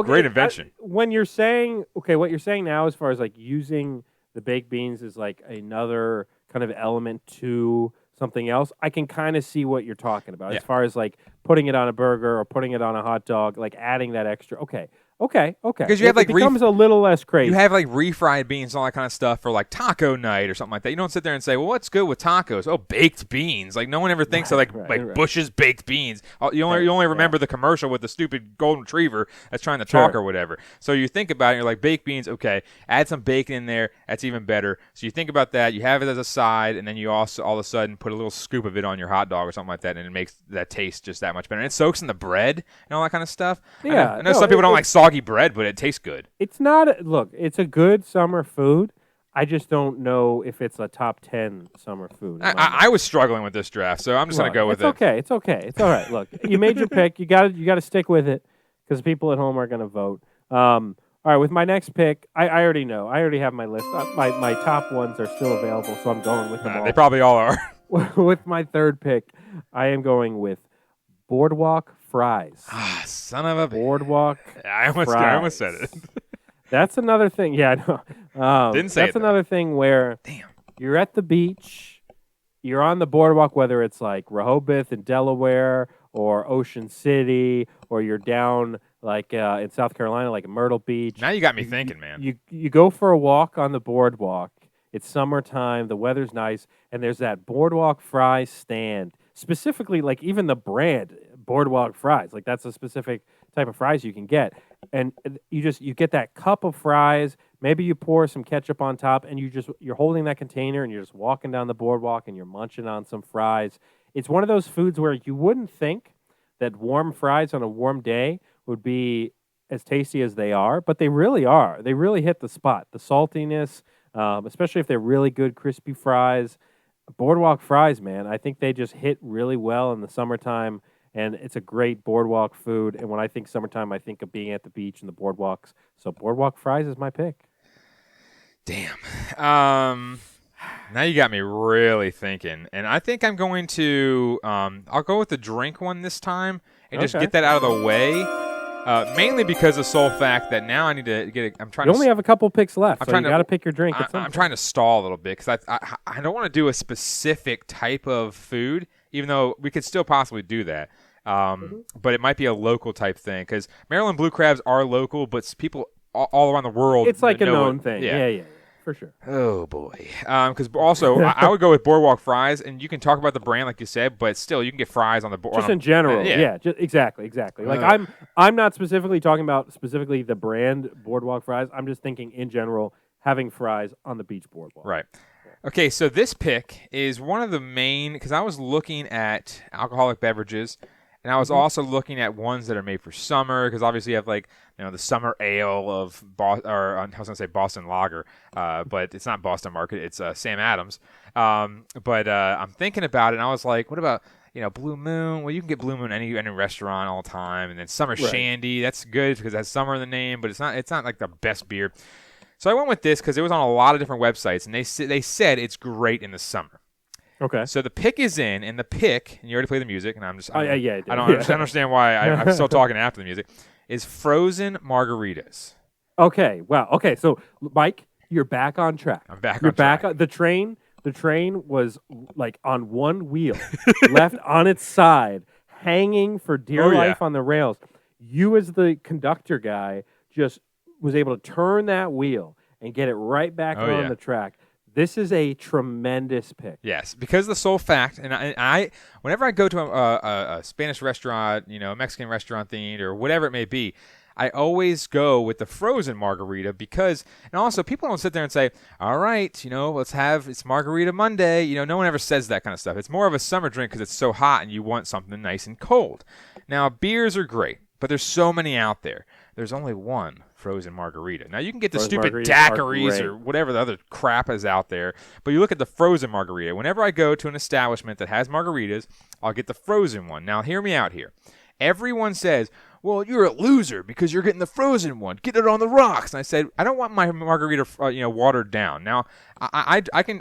Great invention. When you're saying, what you're saying now as far as like using the baked beans as like another kind of element to something else, I can kind of see what you're talking about as far as like putting it on a burger or putting it on a hot dog, like adding that extra. Okay. Because you have it becomes a little less crazy. You have like refried beans and all that kind of stuff for like taco night or something like that. You don't sit there and say, well, what's good with tacos? Oh, baked beans. Like no one ever thinks of like Bush's baked beans. You only remember the commercial with the stupid golden retriever that's trying to talk or whatever. So you think about it, you're like, baked beans, okay, add some bacon in there. That's even better. So you think about that. You have it as a side, and then you also all of a sudden put a little scoop of it on your hot dog or something like that, and it makes that taste just that much better. And it soaks in the bread and all that kind of stuff. Yeah, I know some people don't like soggy bread, but it tastes good. It's not. It's a good summer food. I just don't know if it's a top 10 summer food. I was struggling with this draft, so I'm just going to go with it. It's okay. It's all right. Look, you made your pick. You got to stick with it because people at home are going to vote. All right, with my next pick, I already know. I already have my list. My top ones are still available, so I'm going with them all. They probably all are. With my third pick, I am going with Boardwalk Fries. Son of a Boardwalk I almost said it. That's another thing. Yeah, I know. Didn't say that's another thing where you're at the beach, you're on the boardwalk, whether it's like Rehoboth in Delaware or Ocean City, or you're down like in South Carolina, like Myrtle Beach. Now you got me thinking, man. You go for a walk on the boardwalk. It's summertime. The weather's nice, and there's that Boardwalk Fries stand. Specifically, like even the brand Boardwalk Fries, like that's a specific type of fries you can get, and you get that cup of fries. Maybe you pour some ketchup on top, and you're holding that container, and you're just walking down the boardwalk, and you're munching on some fries. It's one of those foods where you wouldn't think that warm fries on a warm day would be as tasty as they are, but they really are. They really hit the spot. The saltiness, especially if they're really good crispy fries. Boardwalk Fries, man, I think they just hit really well in the summertime, and it's a great boardwalk food. And when I think summertime, I think of being at the beach and the boardwalks. So Boardwalk Fries is my pick. Damn. Now you got me really thinking, and I think I'm going to. I'll go with the drink one this time and just get that out of the way. Mainly because of the sole fact that now I need to get. I'm trying. You only have a couple picks left, so you got to pick your drink. I'm trying to stall a little bit because I don't want to do a specific type of food, even though we could still possibly do that. But it might be a local type thing because Maryland blue crabs are local, but people all around the world. It's like a known thing. Yeah. For sure. Oh, boy. Because also, I would go with Boardwalk fries, and you can talk about the brand like you said, but still, you can get fries on the board. Just in general. Exactly. Like, I'm not specifically talking about the brand Boardwalk fries. I'm just thinking in general, having fries on the beach boardwalk. Right. Okay, so this pick is one of the main, because I was looking at alcoholic beverages, and I was also looking at ones that are made for summer, because obviously you have like, the summer ale of I was going to say Boston Lager, but it's not Boston Market, it's Sam Adams. But I'm thinking about it, and I was like, what about Blue Moon? Well, you can get Blue Moon any restaurant all the time, and then Summer Shandy. That's good because it has summer in the name, but it's not like the best beer. So I went with this because it was on a lot of different websites, and they said it's great in the summer. Okay. So the pick is in, and the pick, and you already played the music, and I don't understand why I'm still talking after the music, is frozen margaritas. Okay. Wow. Okay. So, Mike, you're back on track. I'm back on track. The train was like on one wheel, left on its side, hanging for dear life on the rails. You, as the conductor guy, just was able to turn that wheel and get it right back on the track. This is a tremendous pick. Yes, because the sole fact, and I whenever I go to a Spanish restaurant, a Mexican restaurant themed or whatever it may be, I always go with the frozen margarita because, and also people don't sit there and say, all right, it's Margarita Monday. No one ever says that kind of stuff. It's more of a summer drink because it's so hot and you want something nice and cold. Now, beers are great, but there's so many out there. There's only one frozen margarita. Now, you can get the stupid daiquiris or whatever the other crap is out there, but you look at the frozen margarita. Whenever I go to an establishment that has margaritas, I'll get the frozen one. Now, hear me out here. Everyone says, well, you're a loser because you're getting the frozen one. Get it on the rocks. And I said, I don't want my margarita, watered down. Now, I can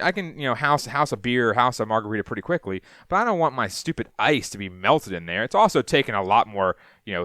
house a beer, house a margarita pretty quickly, but I don't want my stupid ice to be melted in there. It's also taking a lot more,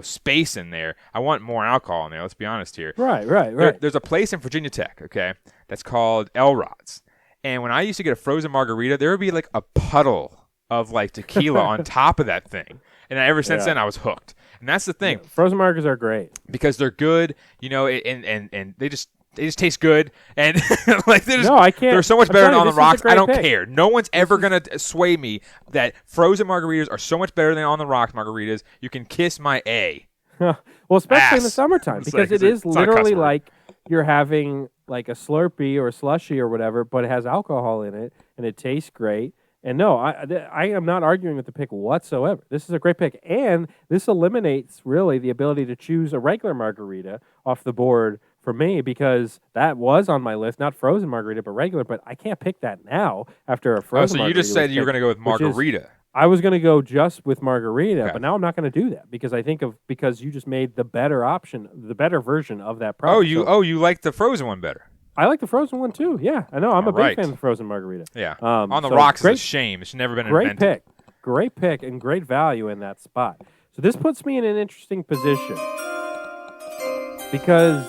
space in there. I want more alcohol in there. Let's be honest here. Right. There's a place in Virginia Tech, okay, that's called Elrod's. And when I used to get a frozen margarita, there would be like a puddle of like tequila on top of that thing. And ever since then, I was hooked. And that's the thing. Yeah, frozen margaritas are great because they're good, and they just taste good, and like I can't. They're so much better than on the rocks. I don't pick. care. No one's ever gonna sway me that frozen margaritas are so much better than on the rocks margaritas. You can kiss my A. Well, especially in the summertime because it is literally like you're having like a Slurpee or a slushie or whatever, but it has alcohol in it and it tastes great. And no, I am not arguing with the pick whatsoever. This is a great pick. And this eliminates, really, the ability to choose a regular margarita off the board for me because that was on my list, not frozen margarita, but regular. But I can't pick that now after a frozen margarita. So you just said you were going to go with margarita. I was going to go just with margarita, but now I'm not going to do that because because you just made the better option, the better version of that product. You like the frozen one better. I like the frozen one, too. Yeah, I know. I'm a big fan of the frozen margarita. Yeah. On the rocks is a shame. It's never been invented. Great pick, and great value in that spot. So this puts me in an interesting position because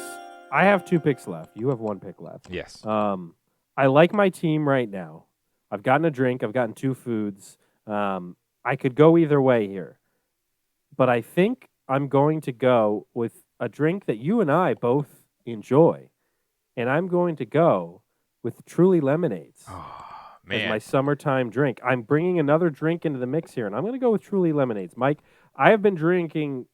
I have 2 picks left. You have 1 pick left. Yes. I like my team right now. I've gotten a drink. I've gotten 2 foods. I could go either way here. But I think I'm going to go with a drink that you and I both enjoy. And I'm going to go with Truly Lemonades as my summertime drink. I'm bringing another drink into the mix here, and I'm going to go with Truly Lemonades. Mike, I have been drinking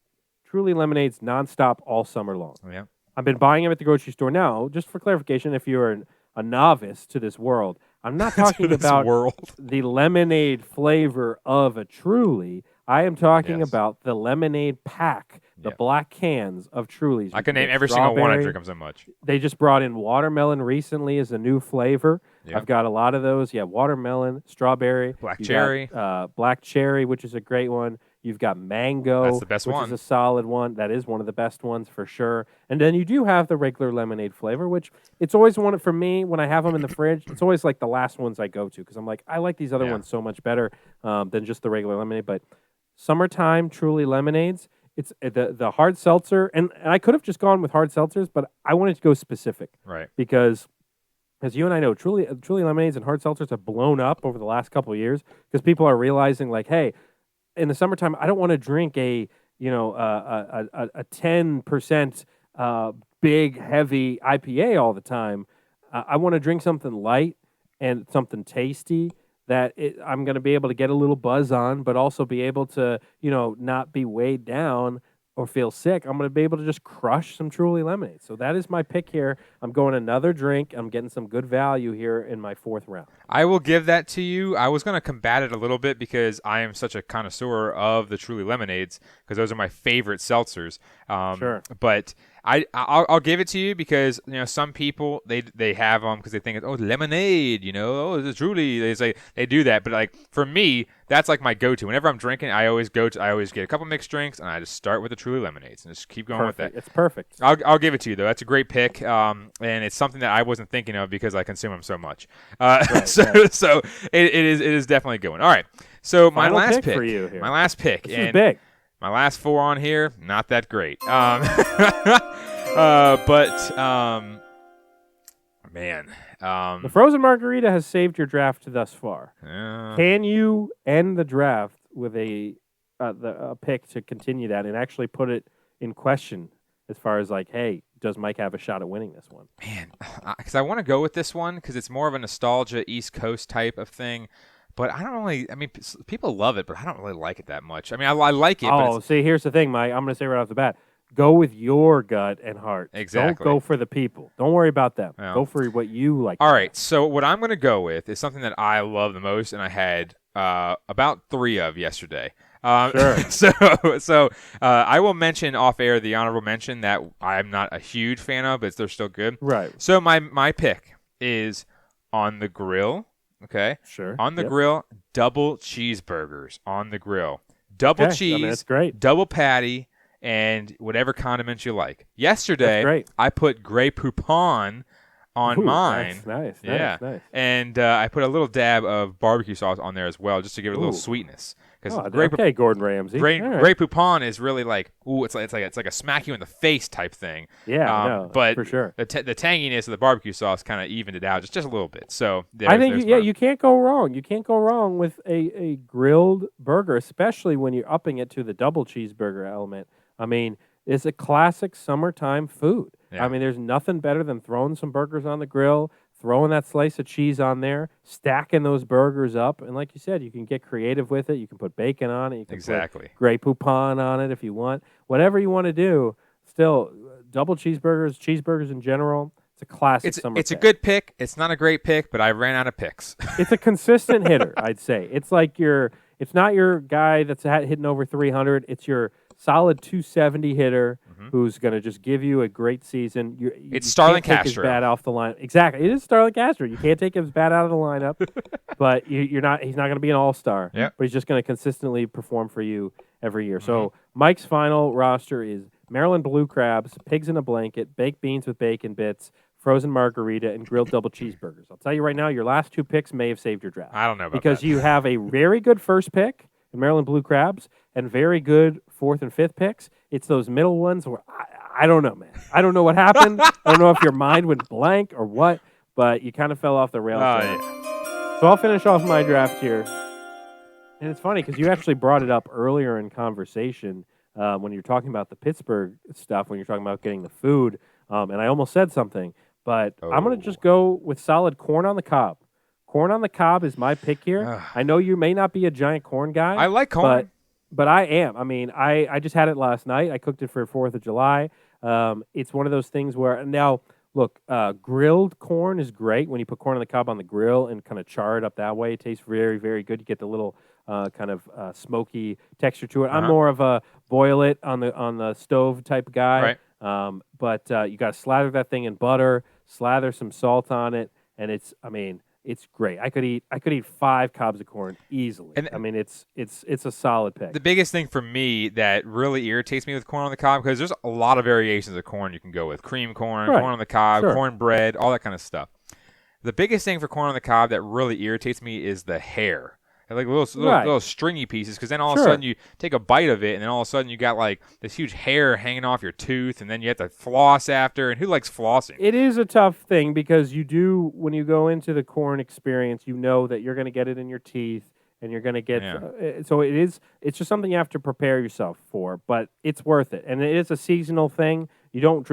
Truly Lemonades nonstop all summer long. Yeah. I've been buying them at the grocery store. Now, just for clarification, if you're a novice to this world, I'm not talking about the lemonade flavor of a Truly. I am talking about the lemonade pack, the black cans of Trulies. I can name every single one. I drink them so much. They just brought in watermelon recently as a new flavor. Yep. I've got a lot of those. You have watermelon, strawberry. Black cherry. Black cherry, which is a great one. You've got mango, That's the best which one. is a solid one. That is one of the best ones for sure. And then you do have the regular lemonade flavor, which it's always one for me when I have them in the fridge. It's always like the last ones I go to because I'm like, I like these other ones so much better than just the regular lemonade. But summertime Truly lemonades, it's the hard seltzer, and I could have just gone with hard seltzers, but I wanted to go specific, Right? Because as you and I know, Truly lemonades and hard seltzers have blown up over the last couple of years because people are realizing, like, hey, in the summertime, I don't want to drink a 10% big heavy IPA all the time. I want to drink something light and something tasty that I'm going to be able to get a little buzz on, but also be able to not be weighed down or feel sick. I'm going to be able to just crush some Truly lemonade. So that is my pick here. I'm going another drink. I'm getting some good value here in my fourth round. I will give that to you. I was going to combat it a little bit because I am such a connoisseur of the Truly lemonades because those are my favorite seltzers. Sure. But I'll give it to you because some people they have them because they think it's lemonade, it's Truly. They do that, but like for me, that's like my go-to. Whenever I'm drinking, I always get a couple mixed drinks and I just start with the Truly lemonades and just keep going with that. It's perfect. I'll give it to you though. That's a great pick, and it's something that I wasn't thinking of because I consume them so much. So it is definitely a good one. All right, so my last pick for you here. My last pick. This is big. My last four on here, not that great. Man. The frozen margarita has saved your draft thus far. Can you end the draft with a pick to continue that and actually put it in question as far as like, hey, does Mike have a shot at winning this one? Man, because I want to go with this one because it's more of a nostalgia East Coast type of thing. But I don't really. I mean, people love it, but I don't really like it that much. I mean, I like it. Oh, see, here's the thing, Mike. I'm going to say right off the bat: go with your gut and heart. Exactly. Don't go for the people. Don't worry about them. Yeah. Go for what you like. All right. So what I'm going to go with is something that I love the most, and I had about 3 of yesterday. Sure. So I will mention off air the honorable mention that I'm not a huge fan of, but they're still good. Right. So my pick is on the grill. Okay. Sure. On the grill, double cheeseburgers on the grill. Double cheese, I mean, that's great. Double patty, and whatever condiments you like. Yesterday, I put Grey Poupon on mine. Nice. And I put a little dab of barbecue sauce on there as well, just to give it a little sweetness. Gordon Ramsay. Grey Poupon is really like, it's like a smack you in the face type thing. Yeah, but for sure. The tanginess of the barbecue sauce kind of evened it out just a little bit. So I think you can't go wrong. You can't go wrong with a grilled burger, especially when you're upping it to the double cheeseburger element. I mean, it's a classic summertime food. Yeah. I mean, there's nothing better than throwing some burgers on the grill, throwing that slice of cheese on there, stacking those burgers up. And like you said, you can get creative with it. You can put bacon on it. You can put Grey Poupon on it if you want. Whatever you want to do. Still, double cheeseburgers in general, it's a classic summer It's a good pick. It's not a great pick, but I ran out of picks. It's a consistent hitter, I'd say. It's like it's not your guy that's hitting over 300. It's your solid 270 hitter who's going to just give you a great season. It's Starlin Castro. Castro. His bat off the line. Exactly. It is Starlin Castro. You can't take his bat out of the lineup, but he's not going to be an all-star. Yep. But he's just going to consistently perform for you every year. So Mike's final roster is Maryland Blue Crabs, Pigs in a Blanket, Baked Beans with Bacon Bits, Frozen Margarita, and Grilled Double Cheeseburgers. I'll tell you right now, your last 2 picks may have saved your draft. I don't know about because that. you have a very good first pick in Maryland Blue Crabs and very good 4th and 5th picks. It's those middle ones where I don't know, man. I don't know what happened. I don't know if your mind went blank or what, but you kind of fell off the rails. So I'll finish off my draft here. And it's funny because you actually brought it up earlier in conversation when you're talking about the Pittsburgh stuff, when you're talking about getting the food, and I almost said something. But I'm going to just go with solid corn on the cob. Corn on the cob is my pick here. I know you may not be a giant corn guy. I like corn. But I am. I mean, I just had it last night. I cooked it for 4th of July. It's one of those things where, now, look, grilled corn is great when you put corn on the cob on the grill and kind of char it up that way. It tastes very, very good. You get the little kind of smoky texture to it. I'm more of a boil it on the stove type guy. Right. But you got to slather that thing in butter, slather some salt on it, and it's It's great. I could eat 5 cobs of corn easily. And I mean, it's a solid pick. The biggest thing for me that really irritates me with corn on the cob, because there's a lot of variations of corn you can go with: cream corn, corn on the cob, cornbread, all that kind of stuff. The biggest thing for corn on the cob that really irritates me is the hair. Like little stringy pieces, because then all of a sudden you take a bite of it, and then all of a sudden you got like this huge hair hanging off your tooth, and then you have to floss after. And who likes flossing? It is a tough thing because when you go into the corn experience, you know that you're going to get it in your teeth, and you're going to get. So it's just something you have to prepare yourself for, but it's worth it, and it is a seasonal thing. You don't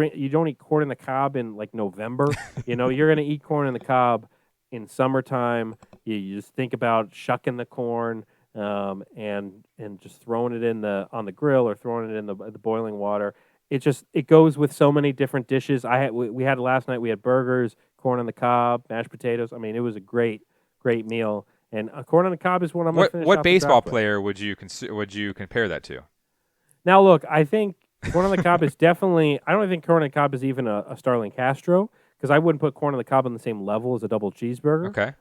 eat corn in the cob in like November. You're going to eat corn in the cob in summertime. You just think about shucking the corn and just throwing it on the grill or throwing it in the boiling water. It goes with so many different dishes. We had last night. We had burgers, corn on the cob, mashed potatoes. I mean, it was a great meal. And corn on the cob is one of my. What baseball player would you compare that to? Now, look, I think corn on the cob is definitely. I don't think corn on the cob is even a Starling Castro. Because I wouldn't put corn on the cob on the same level as a double cheeseburger. Okay.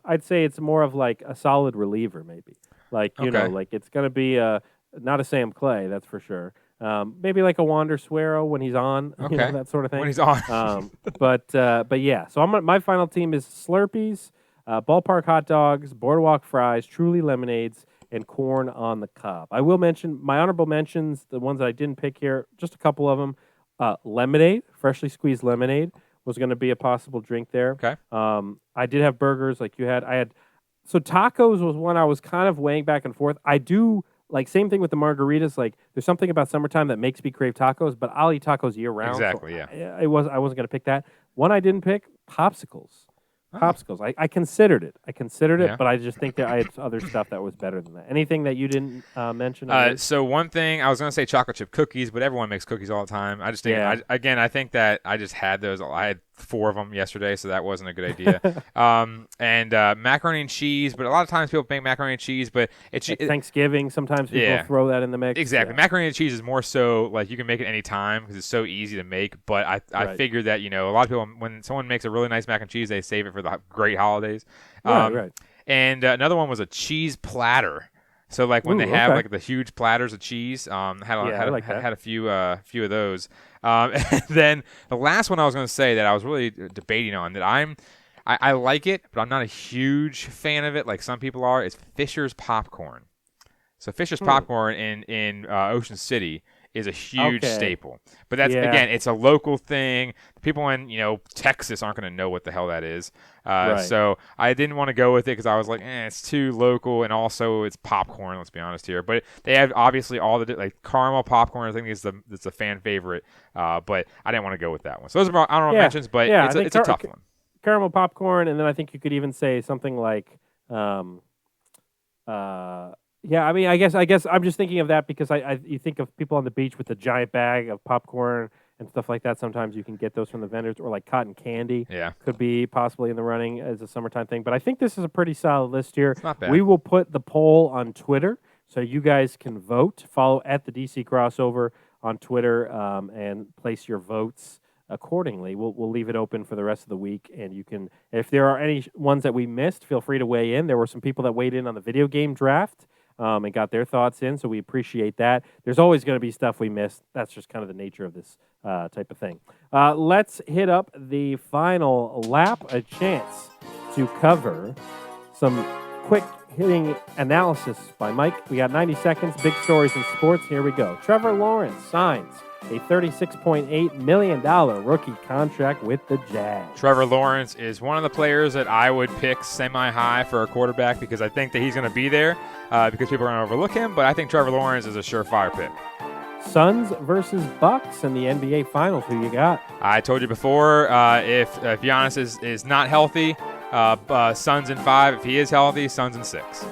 I'd say it's more of like a solid reliever, maybe. Like, like it's going to be not a Sam Clay, that's for sure. Maybe like a Wander Suero when he's on, that sort of thing. When he's on. But yeah, so my final team is Slurpees, Ballpark Hot Dogs, Boardwalk Fries, Truly Lemonades, and corn on the cob. I will mention my honorable mentions, the ones that I didn't pick here, just a couple of them. Lemonade, freshly squeezed lemonade, was going to be a possible drink there. Okay. I did have burgers like you had. So tacos was one I was kind of weighing back and forth. I do, like, same thing with the margaritas. Like, there's something about summertime that makes me crave tacos, but I'll eat tacos year round. Exactly, so yeah. I wasn't going to pick that. One I didn't pick, popsicles. Popsicles. I considered it. But I just think that I had other stuff that was better than that. Anything that you didn't mention? So one thing, I was going to say chocolate chip cookies, but everyone makes cookies all the time. I just think, I think that I just had those. I had 4 of them yesterday, so that wasn't a good idea. And macaroni and cheese, but a lot of times people make macaroni and cheese, but it's Thanksgiving. Sometimes people throw that in the mix. Exactly. Yeah. Macaroni and cheese is more so like you can make it any time because it's so easy to make. But I figured that a lot of people, when someone makes a really nice mac and cheese, they save it for the great holidays. Right. And another one was a cheese platter. So like when they have like the huge platters of cheese, had a few of those. And then the last one I was going to say that I was really debating on that I like it, but I'm not a huge fan of it like some people are, is Fisher's popcorn. So Fisher's popcorn in Ocean City is a huge staple. But that's again, it's a local thing. People in Texas aren't going to know what the hell that is. So I didn't want to go with it because I was like, it's too local, and also it's popcorn. Let's be honest here. But they have obviously all the like caramel popcorn. I think it's a fan favorite. But I didn't want to go with that one. So those are honorable mentions, but it's a tough one. Caramel popcorn, and then I think you could even say something like. Yeah, I mean, I guess I'm just thinking of that because you think of people on the beach with the giant bag of popcorn and stuff like that. Sometimes you can get those from the vendors, or like cotton candy. Yeah, could be possibly in the running as a summertime thing. But I think this is a pretty solid list here. It's not bad. We will put the poll on Twitter so you guys can vote. Follow at the DC Crossover on Twitter and place your votes accordingly. We'll leave it open for the rest of the week, and you can, if there are any ones that we missed, feel free to weigh in. There were some people that weighed in on the video game draft. And got their thoughts in, so we appreciate that. There's always going to be stuff we missed. That's just kind of the nature of this type of thing. Let's hit up the final lap, a chance to cover some quick hitting analysis by Mike. We got 90 seconds, big stories in sports. Here we go. Trevor Lawrence signs a $36.8 million rookie contract with the Jags. Trevor Lawrence is one of the players that I would pick semi-high for a quarterback because I think that he's going to be there because people are going to overlook him, but I think Trevor Lawrence is a surefire pick. Suns versus Bucks in the NBA Finals. Who you got? I told you before, if Giannis is not healthy, Suns in 5. If he is healthy, Suns in 6.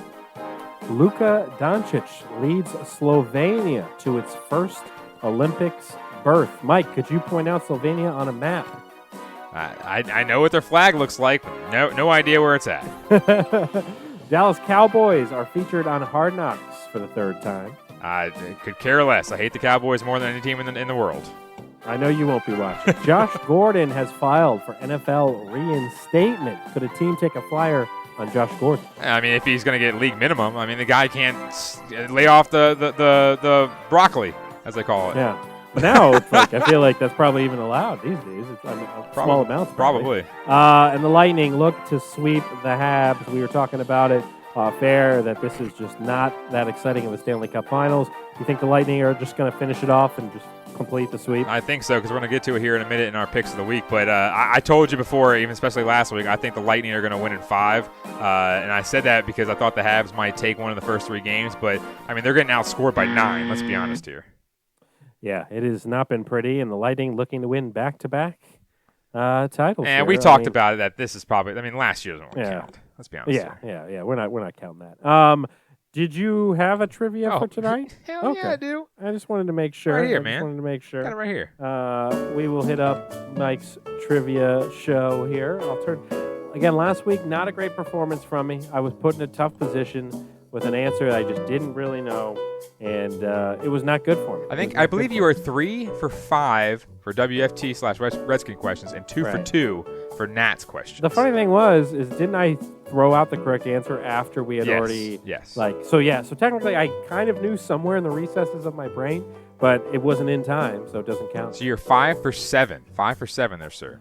Luka Doncic leads Slovenia to its first Olympics berth. Mike, could you point out Slovenia on a map? I know what their flag looks like, but no idea where it's at. Dallas Cowboys are featured on Hard Knocks for the 3rd time. I could care less. I hate the Cowboys more than any team in the world. I know you won't be watching. Josh Gordon has filed for NFL reinstatement. Could a team take a flyer on Josh Gordon? I mean, if he's going to get league minimum, I mean, the guy can't lay off the broccoli, as they call it. Yeah. Now it's like I feel like that's probably even allowed these days. It's small amounts. Probably. And the Lightning look to sweep the Habs. We were talking about it fair that this is just not that exciting of a Stanley Cup Finals. You think the Lightning are just going to finish it off and just complete the sweep? I think so, because we're going to get to it here in a minute in our picks of the week. But I told you before, even especially last week, I think the Lightning are going to win in 5. And I said that because I thought the Habs might take one of the first 3 games. But, I mean, they're getting outscored by 9, let's be honest here. Yeah, it has not been pretty, and the Lightning looking to win back-to-back titles. And we talked about it, that this is probably, I mean, last year doesn't count. Let's be honest. Yeah. We're not counting that. Did you have a trivia for tonight? Hell yeah, I do. I just wanted to make sure. Right here, man. Wanted to make sure. Got it right here. We will hit up Mike's trivia show here. Again, last week, not a great performance from me. I was put in a tough position with an answer that I just didn't really know, and it was not good for me. I believe you were 3 for 5 for WFT/Redskin questions and 2 for 2 for Nats questions. The funny thing is didn't I throw out the correct answer after we had already? Yes. So technically I kind of knew somewhere in the recesses of my brain, but it wasn't in time, so it doesn't count. So you're 5 for 7. 5 for 7 there, sir.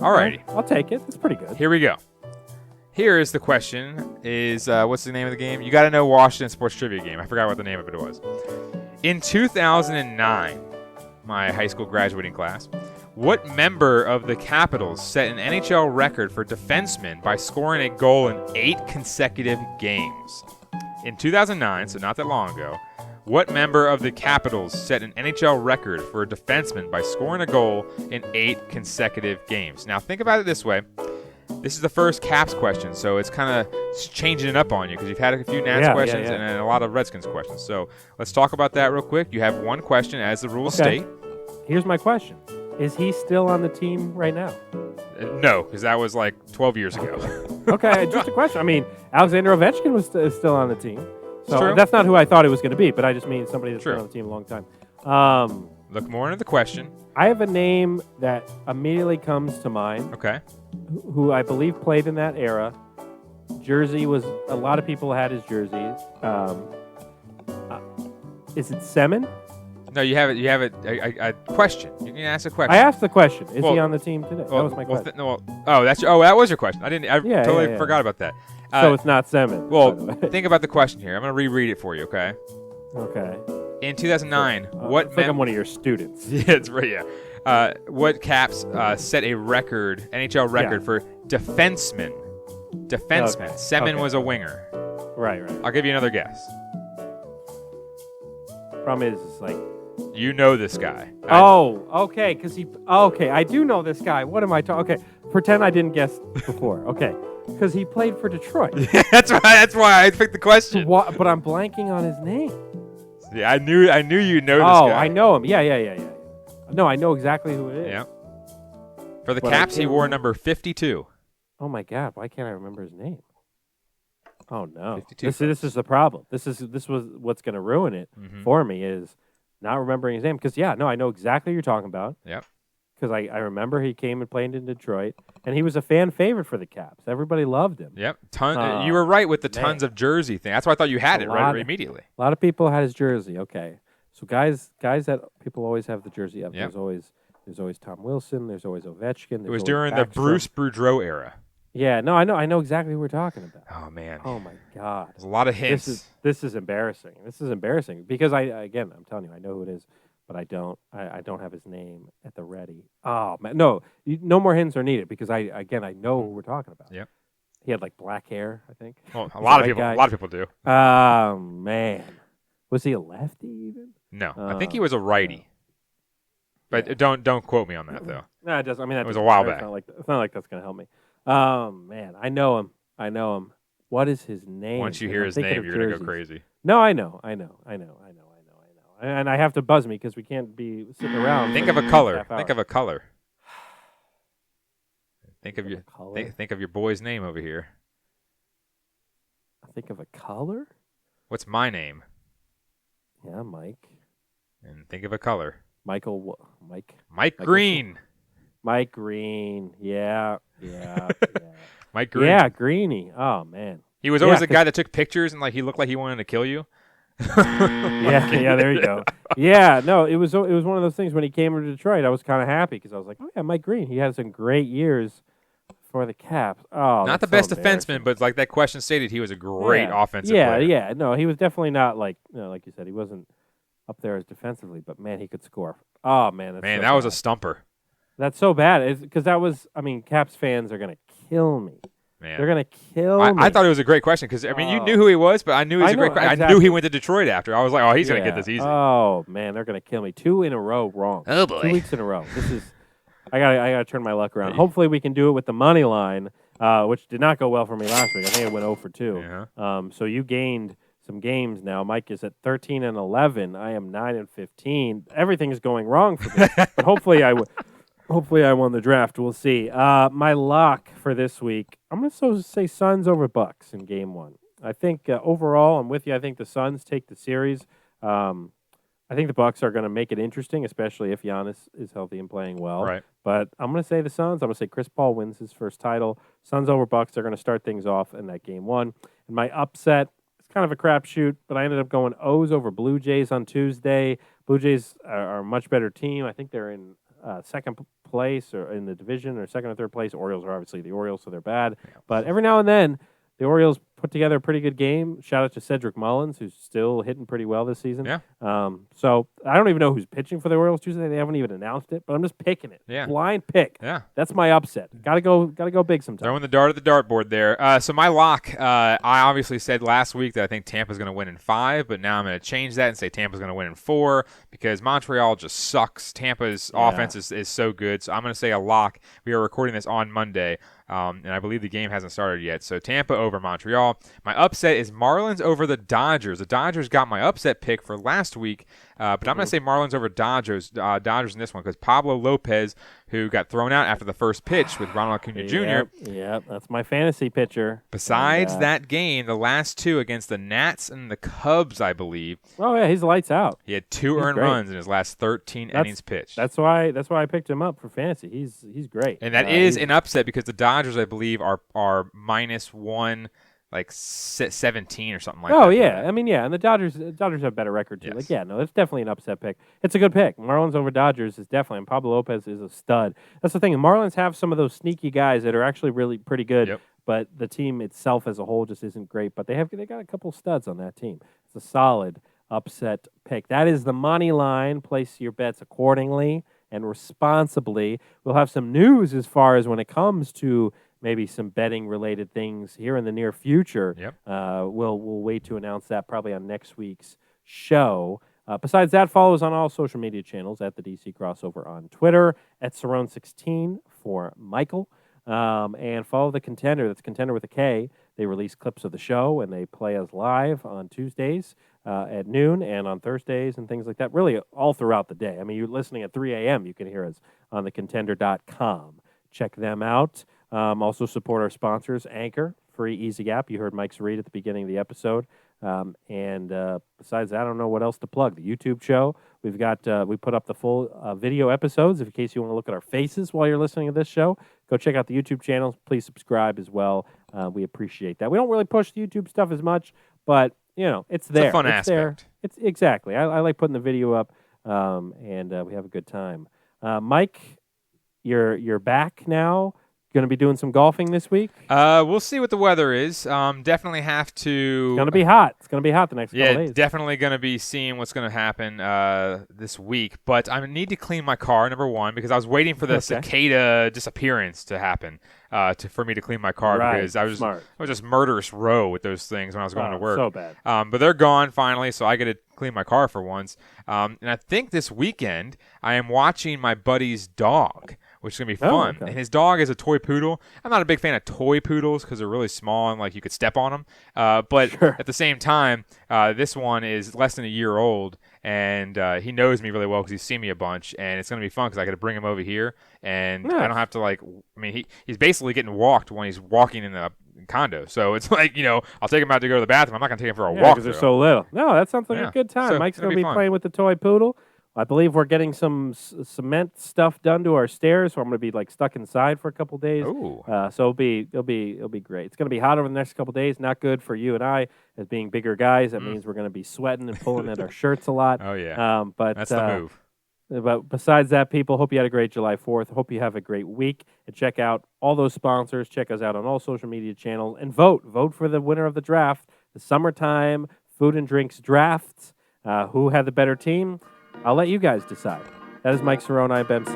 All righty. I'll take it. It's pretty good. Here we go. Here is the question, what's the name of the game? You got to know Washington Sports Trivia Game. I forgot what the name of it was. In 2009, my high school graduating class, what member of the Capitals set an NHL record for defensemen by scoring a goal in 8 consecutive games? In 2009, so not that long ago, what member of the Capitals set an NHL record for a defenseman by scoring a goal in 8 consecutive games? Now, think about it this way. This is the first Caps question, so it's kind of changing it up on you because you've had a few Nats questions and a lot of Redskins questions. So let's talk about that real quick. You have one question as the rules state. Here's my question. Is he still on the team right now? No, because that was like 12 years ago. Okay, just a question. I mean, Alexander Ovechkin is still on the team. So True. That's not who I thought it was going to be, but I just mean somebody that's been on the team a long time. Look more into the question. I have a name that immediately comes to mind. Okay. Who I believe played in that era. Jersey was, a lot of people had his jerseys. Is it Semin? No, you have a question. You can ask a question. I asked the question. Is he on the team today? That was my question. That was your question. I totally forgot about that. So it's not Semin. Well, think about the question here. I'm going to reread it for you, okay? Okay. In 2009, it's like I'm one of your students. Yeah, it's right. Yeah. What Caps set a record, NHL record for defensemen? Defensemen. Okay. Semin was a winger. Right. I'll give you another guess. Problem is, it's like. You know this guy. Okay. I do know this guy. What am I talking? Okay. Pretend I didn't guess before. Okay. Because he played for Detroit. That's right. That's why I picked the question. But I'm blanking on his name. Yeah, I knew you know this guy. Oh, I know him. Yeah. No, I know exactly who it is. Yeah. For the Caps, he wore number 52. Oh my God! Why can't I remember his name? Oh no! 52. This is the problem. This was what's going to ruin it for me is not remembering his name. Because I know exactly what you're talking about. Yep. Because I remember he came and played in Detroit, and he was a fan favorite for the Caps. Everybody loved him. Yep. You were right with the tons of jersey thing. That's why I thought you had it right immediately. A lot of people had his jersey. Okay. So guys that people always have the jersey up. Yep. There's always Tom Wilson. There's always Ovechkin. It was during the Bruce Boudreau era. Yeah. No, I know exactly who we're talking about. Oh man. Oh my God. There's a lot of hints. This is embarrassing. This is embarrassing because I'm telling you, I know who it is. But I don't have his name at the ready. Oh man, no more hints are needed because I know who we're talking about. Yep. He had like black hair, I think. Well, a lot of people do. Oh man, was he a lefty even? No, I think he was a righty. But don't quote me on that though. No, it doesn't. I mean, that was a while back. It's not like that's gonna help me. Man, I know him. What is his name? Once you hear his name, you're gonna go crazy. No, I know. And I have to buzz me because we can't be sitting around. Think of a color. Think of a color. Think of your boy's name over here. Think of a color? What's my name? Yeah, Mike. And think of a color. Mike Green. Mike Green. Yeah. Mike Green. Yeah, Greeny. Oh, man. He was always the guy that took pictures and he looked like he wanted to kill you. yeah, there you go. Yeah, no, it was one of those things when he came to Detroit. I was kind of happy because I was like, oh yeah, Mike Green. He had some great years for the Caps. Oh, not the best defenseman, but like that question stated, he was a great offensive player. Yeah. No, he was definitely not like you said, he wasn't up there as defensively, but man, he could score. Oh man, that was a stumper. That's so bad because Caps fans are gonna kill me. Man. They're going to kill me. I thought it was a great question because, you knew who he was, but I knew he was a great question. Exactly. I knew he went to Detroit after. I was like, he's going to get this easy. Oh, man, they're going to kill me. 2 in a row wrong. Oh, boy. 2 weeks in a row. I gotta turn my luck around. Hopefully we can do it with the money line, which did not go well for me last week. I think I went 0 for 2. Yeah. So you gained some games now. Mike is at 13 and 11. I am 9 and 15. Everything is going wrong for me. But hopefully I won the draft. We'll see. My lock for this week, I'm going to say Suns over Bucks in Game 1. I think overall, I'm with you. I think the Suns take the series. I think the Bucks are going to make it interesting, especially if Giannis is healthy and playing well. Right. But I'm going to say the Suns. I'm going to say Chris Paul wins his first title. Suns over Bucks. They're going to start things off in that Game 1. And my upset, it's kind of a crapshoot, but I ended up going O's over Blue Jays on Tuesday. Blue Jays are a much better team. I think they're in second place or in the division or second or third place. Orioles are obviously the Orioles, so they're bad. Yeah. But every now and then, the Orioles put together a pretty good game. Shout out to Cedric Mullins, who's still hitting pretty well this season. Yeah. So I don't even know who's pitching for the Orioles Tuesday. They haven't even announced it, but I'm just picking it. Yeah. Blind pick. Yeah. That's my upset. Gotta go big sometime. Throwing the dart at the dartboard there. So my lock, I obviously said last week that I think Tampa's going to win in 5, but now I'm going to change that and say Tampa's going to win in 4 because Montreal just sucks. Tampa's offense is so good. So I'm going to say a lock. We are recording this on Monday. And I believe the game hasn't started yet. So Tampa over Montreal. My upset is Marlins over the Dodgers. The Dodgers got my upset pick for last week, but I'm going to say Marlins over Dodgers in this one because Pablo Lopez, who got thrown out after the first pitch with Ronald Acuna Jr. Yep, that's my fantasy pitcher. Besides that game, the last 2 against the Nats and the Cubs, I believe. Oh yeah, he's lights out. He had 2 earned runs in his last 13 innings pitched. That's why I picked him up for fantasy. He's great. And that is an upset because the Dodgers, I believe, are -1. Like 17 or something like that. Oh, yeah. I mean, yeah, and the Dodgers have a better record, too. Yes. It's definitely an upset pick. It's a good pick. Marlins over Dodgers is definitely, and Pablo Lopez is a stud. That's the thing. The Marlins have some of those sneaky guys that are actually really pretty good, but the team itself as a whole just isn't great. But they got a couple studs on that team. It's a solid upset pick. That is the money line. Place your bets accordingly and responsibly. We'll have some news as far as when it comes to maybe some betting-related things here in the near future. Yep. We'll wait to announce that probably on next week's show. Besides that, follow us on all social media channels at the DC Crossover on Twitter, at Cerrone16 for Michael, and follow the Contender. That's Contender with a K. They release clips of the show, and they play us live on Tuesdays at noon and on Thursdays and things like that, really all throughout the day. I mean, you're listening at 3 a.m., you can hear us on thecontender.com. Check them out. Also support our sponsors, Anchor, free easy app. You heard Mike's read at the beginning of the episode. And besides that, I don't know what else to plug. The YouTube show, we put up the full video episodes. In case you want to look at our faces while you're listening to this show, go check out the YouTube channel. Please subscribe as well. We appreciate that. We don't really push the YouTube stuff as much, but it's there. It's a fun aspect. It's exactly. I like putting the video up, and we have a good time. Mike, you're back now. Going to be doing some golfing this week? We'll see what the weather is. Definitely have to. It's going to be hot. It's going to be hot the next couple days. Yeah, definitely going to be seeing what's going to happen this week. But I need to clean my car, number one, because I was waiting for the cicada disappearance to happen for me to clean my car because I was just murderous row with those things when I was going to work. So bad. But they're gone finally, so I get to clean my car for once. And I think this weekend I am watching my buddy's dog, which is going to be fun. Okay. And his dog is a toy poodle. I'm not a big fan of toy poodles because they're really small and you could step on them. But at the same time, this one is less than a year old, and he knows me really well because he's seen me a bunch, and it's going to be fun because I got to bring him over here, and I don't have to he's basically getting walked when he's walking in the condo. So it's I'll take him out to go to the bathroom. I'm not going to take him for a walk. Because they're so little. No, that sounds like a good time. So Mike's going to be playing with the toy poodle. I believe we're getting some cement stuff done to our stairs, so I'm going to be like stuck inside for a couple days. Ooh. So it'll be great. It's going to be hot over the next couple days. Not good for you and I as being bigger guys. That means we're going to be sweating and pulling at our shirts a lot. Oh yeah. But that's the move. But besides that, people, hope you had a great July 4th. Hope you have a great week. And check out all those sponsors. Check us out on all social media channels. And vote. Vote for the winner of the draft, the summertime food and drinks drafts. Who had the better team? I'll let you guys decide. That is Mike Cerrone. I'm Ben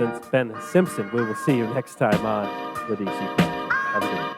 Simpson. We will see you next time on the DC Podcast. Have a good one.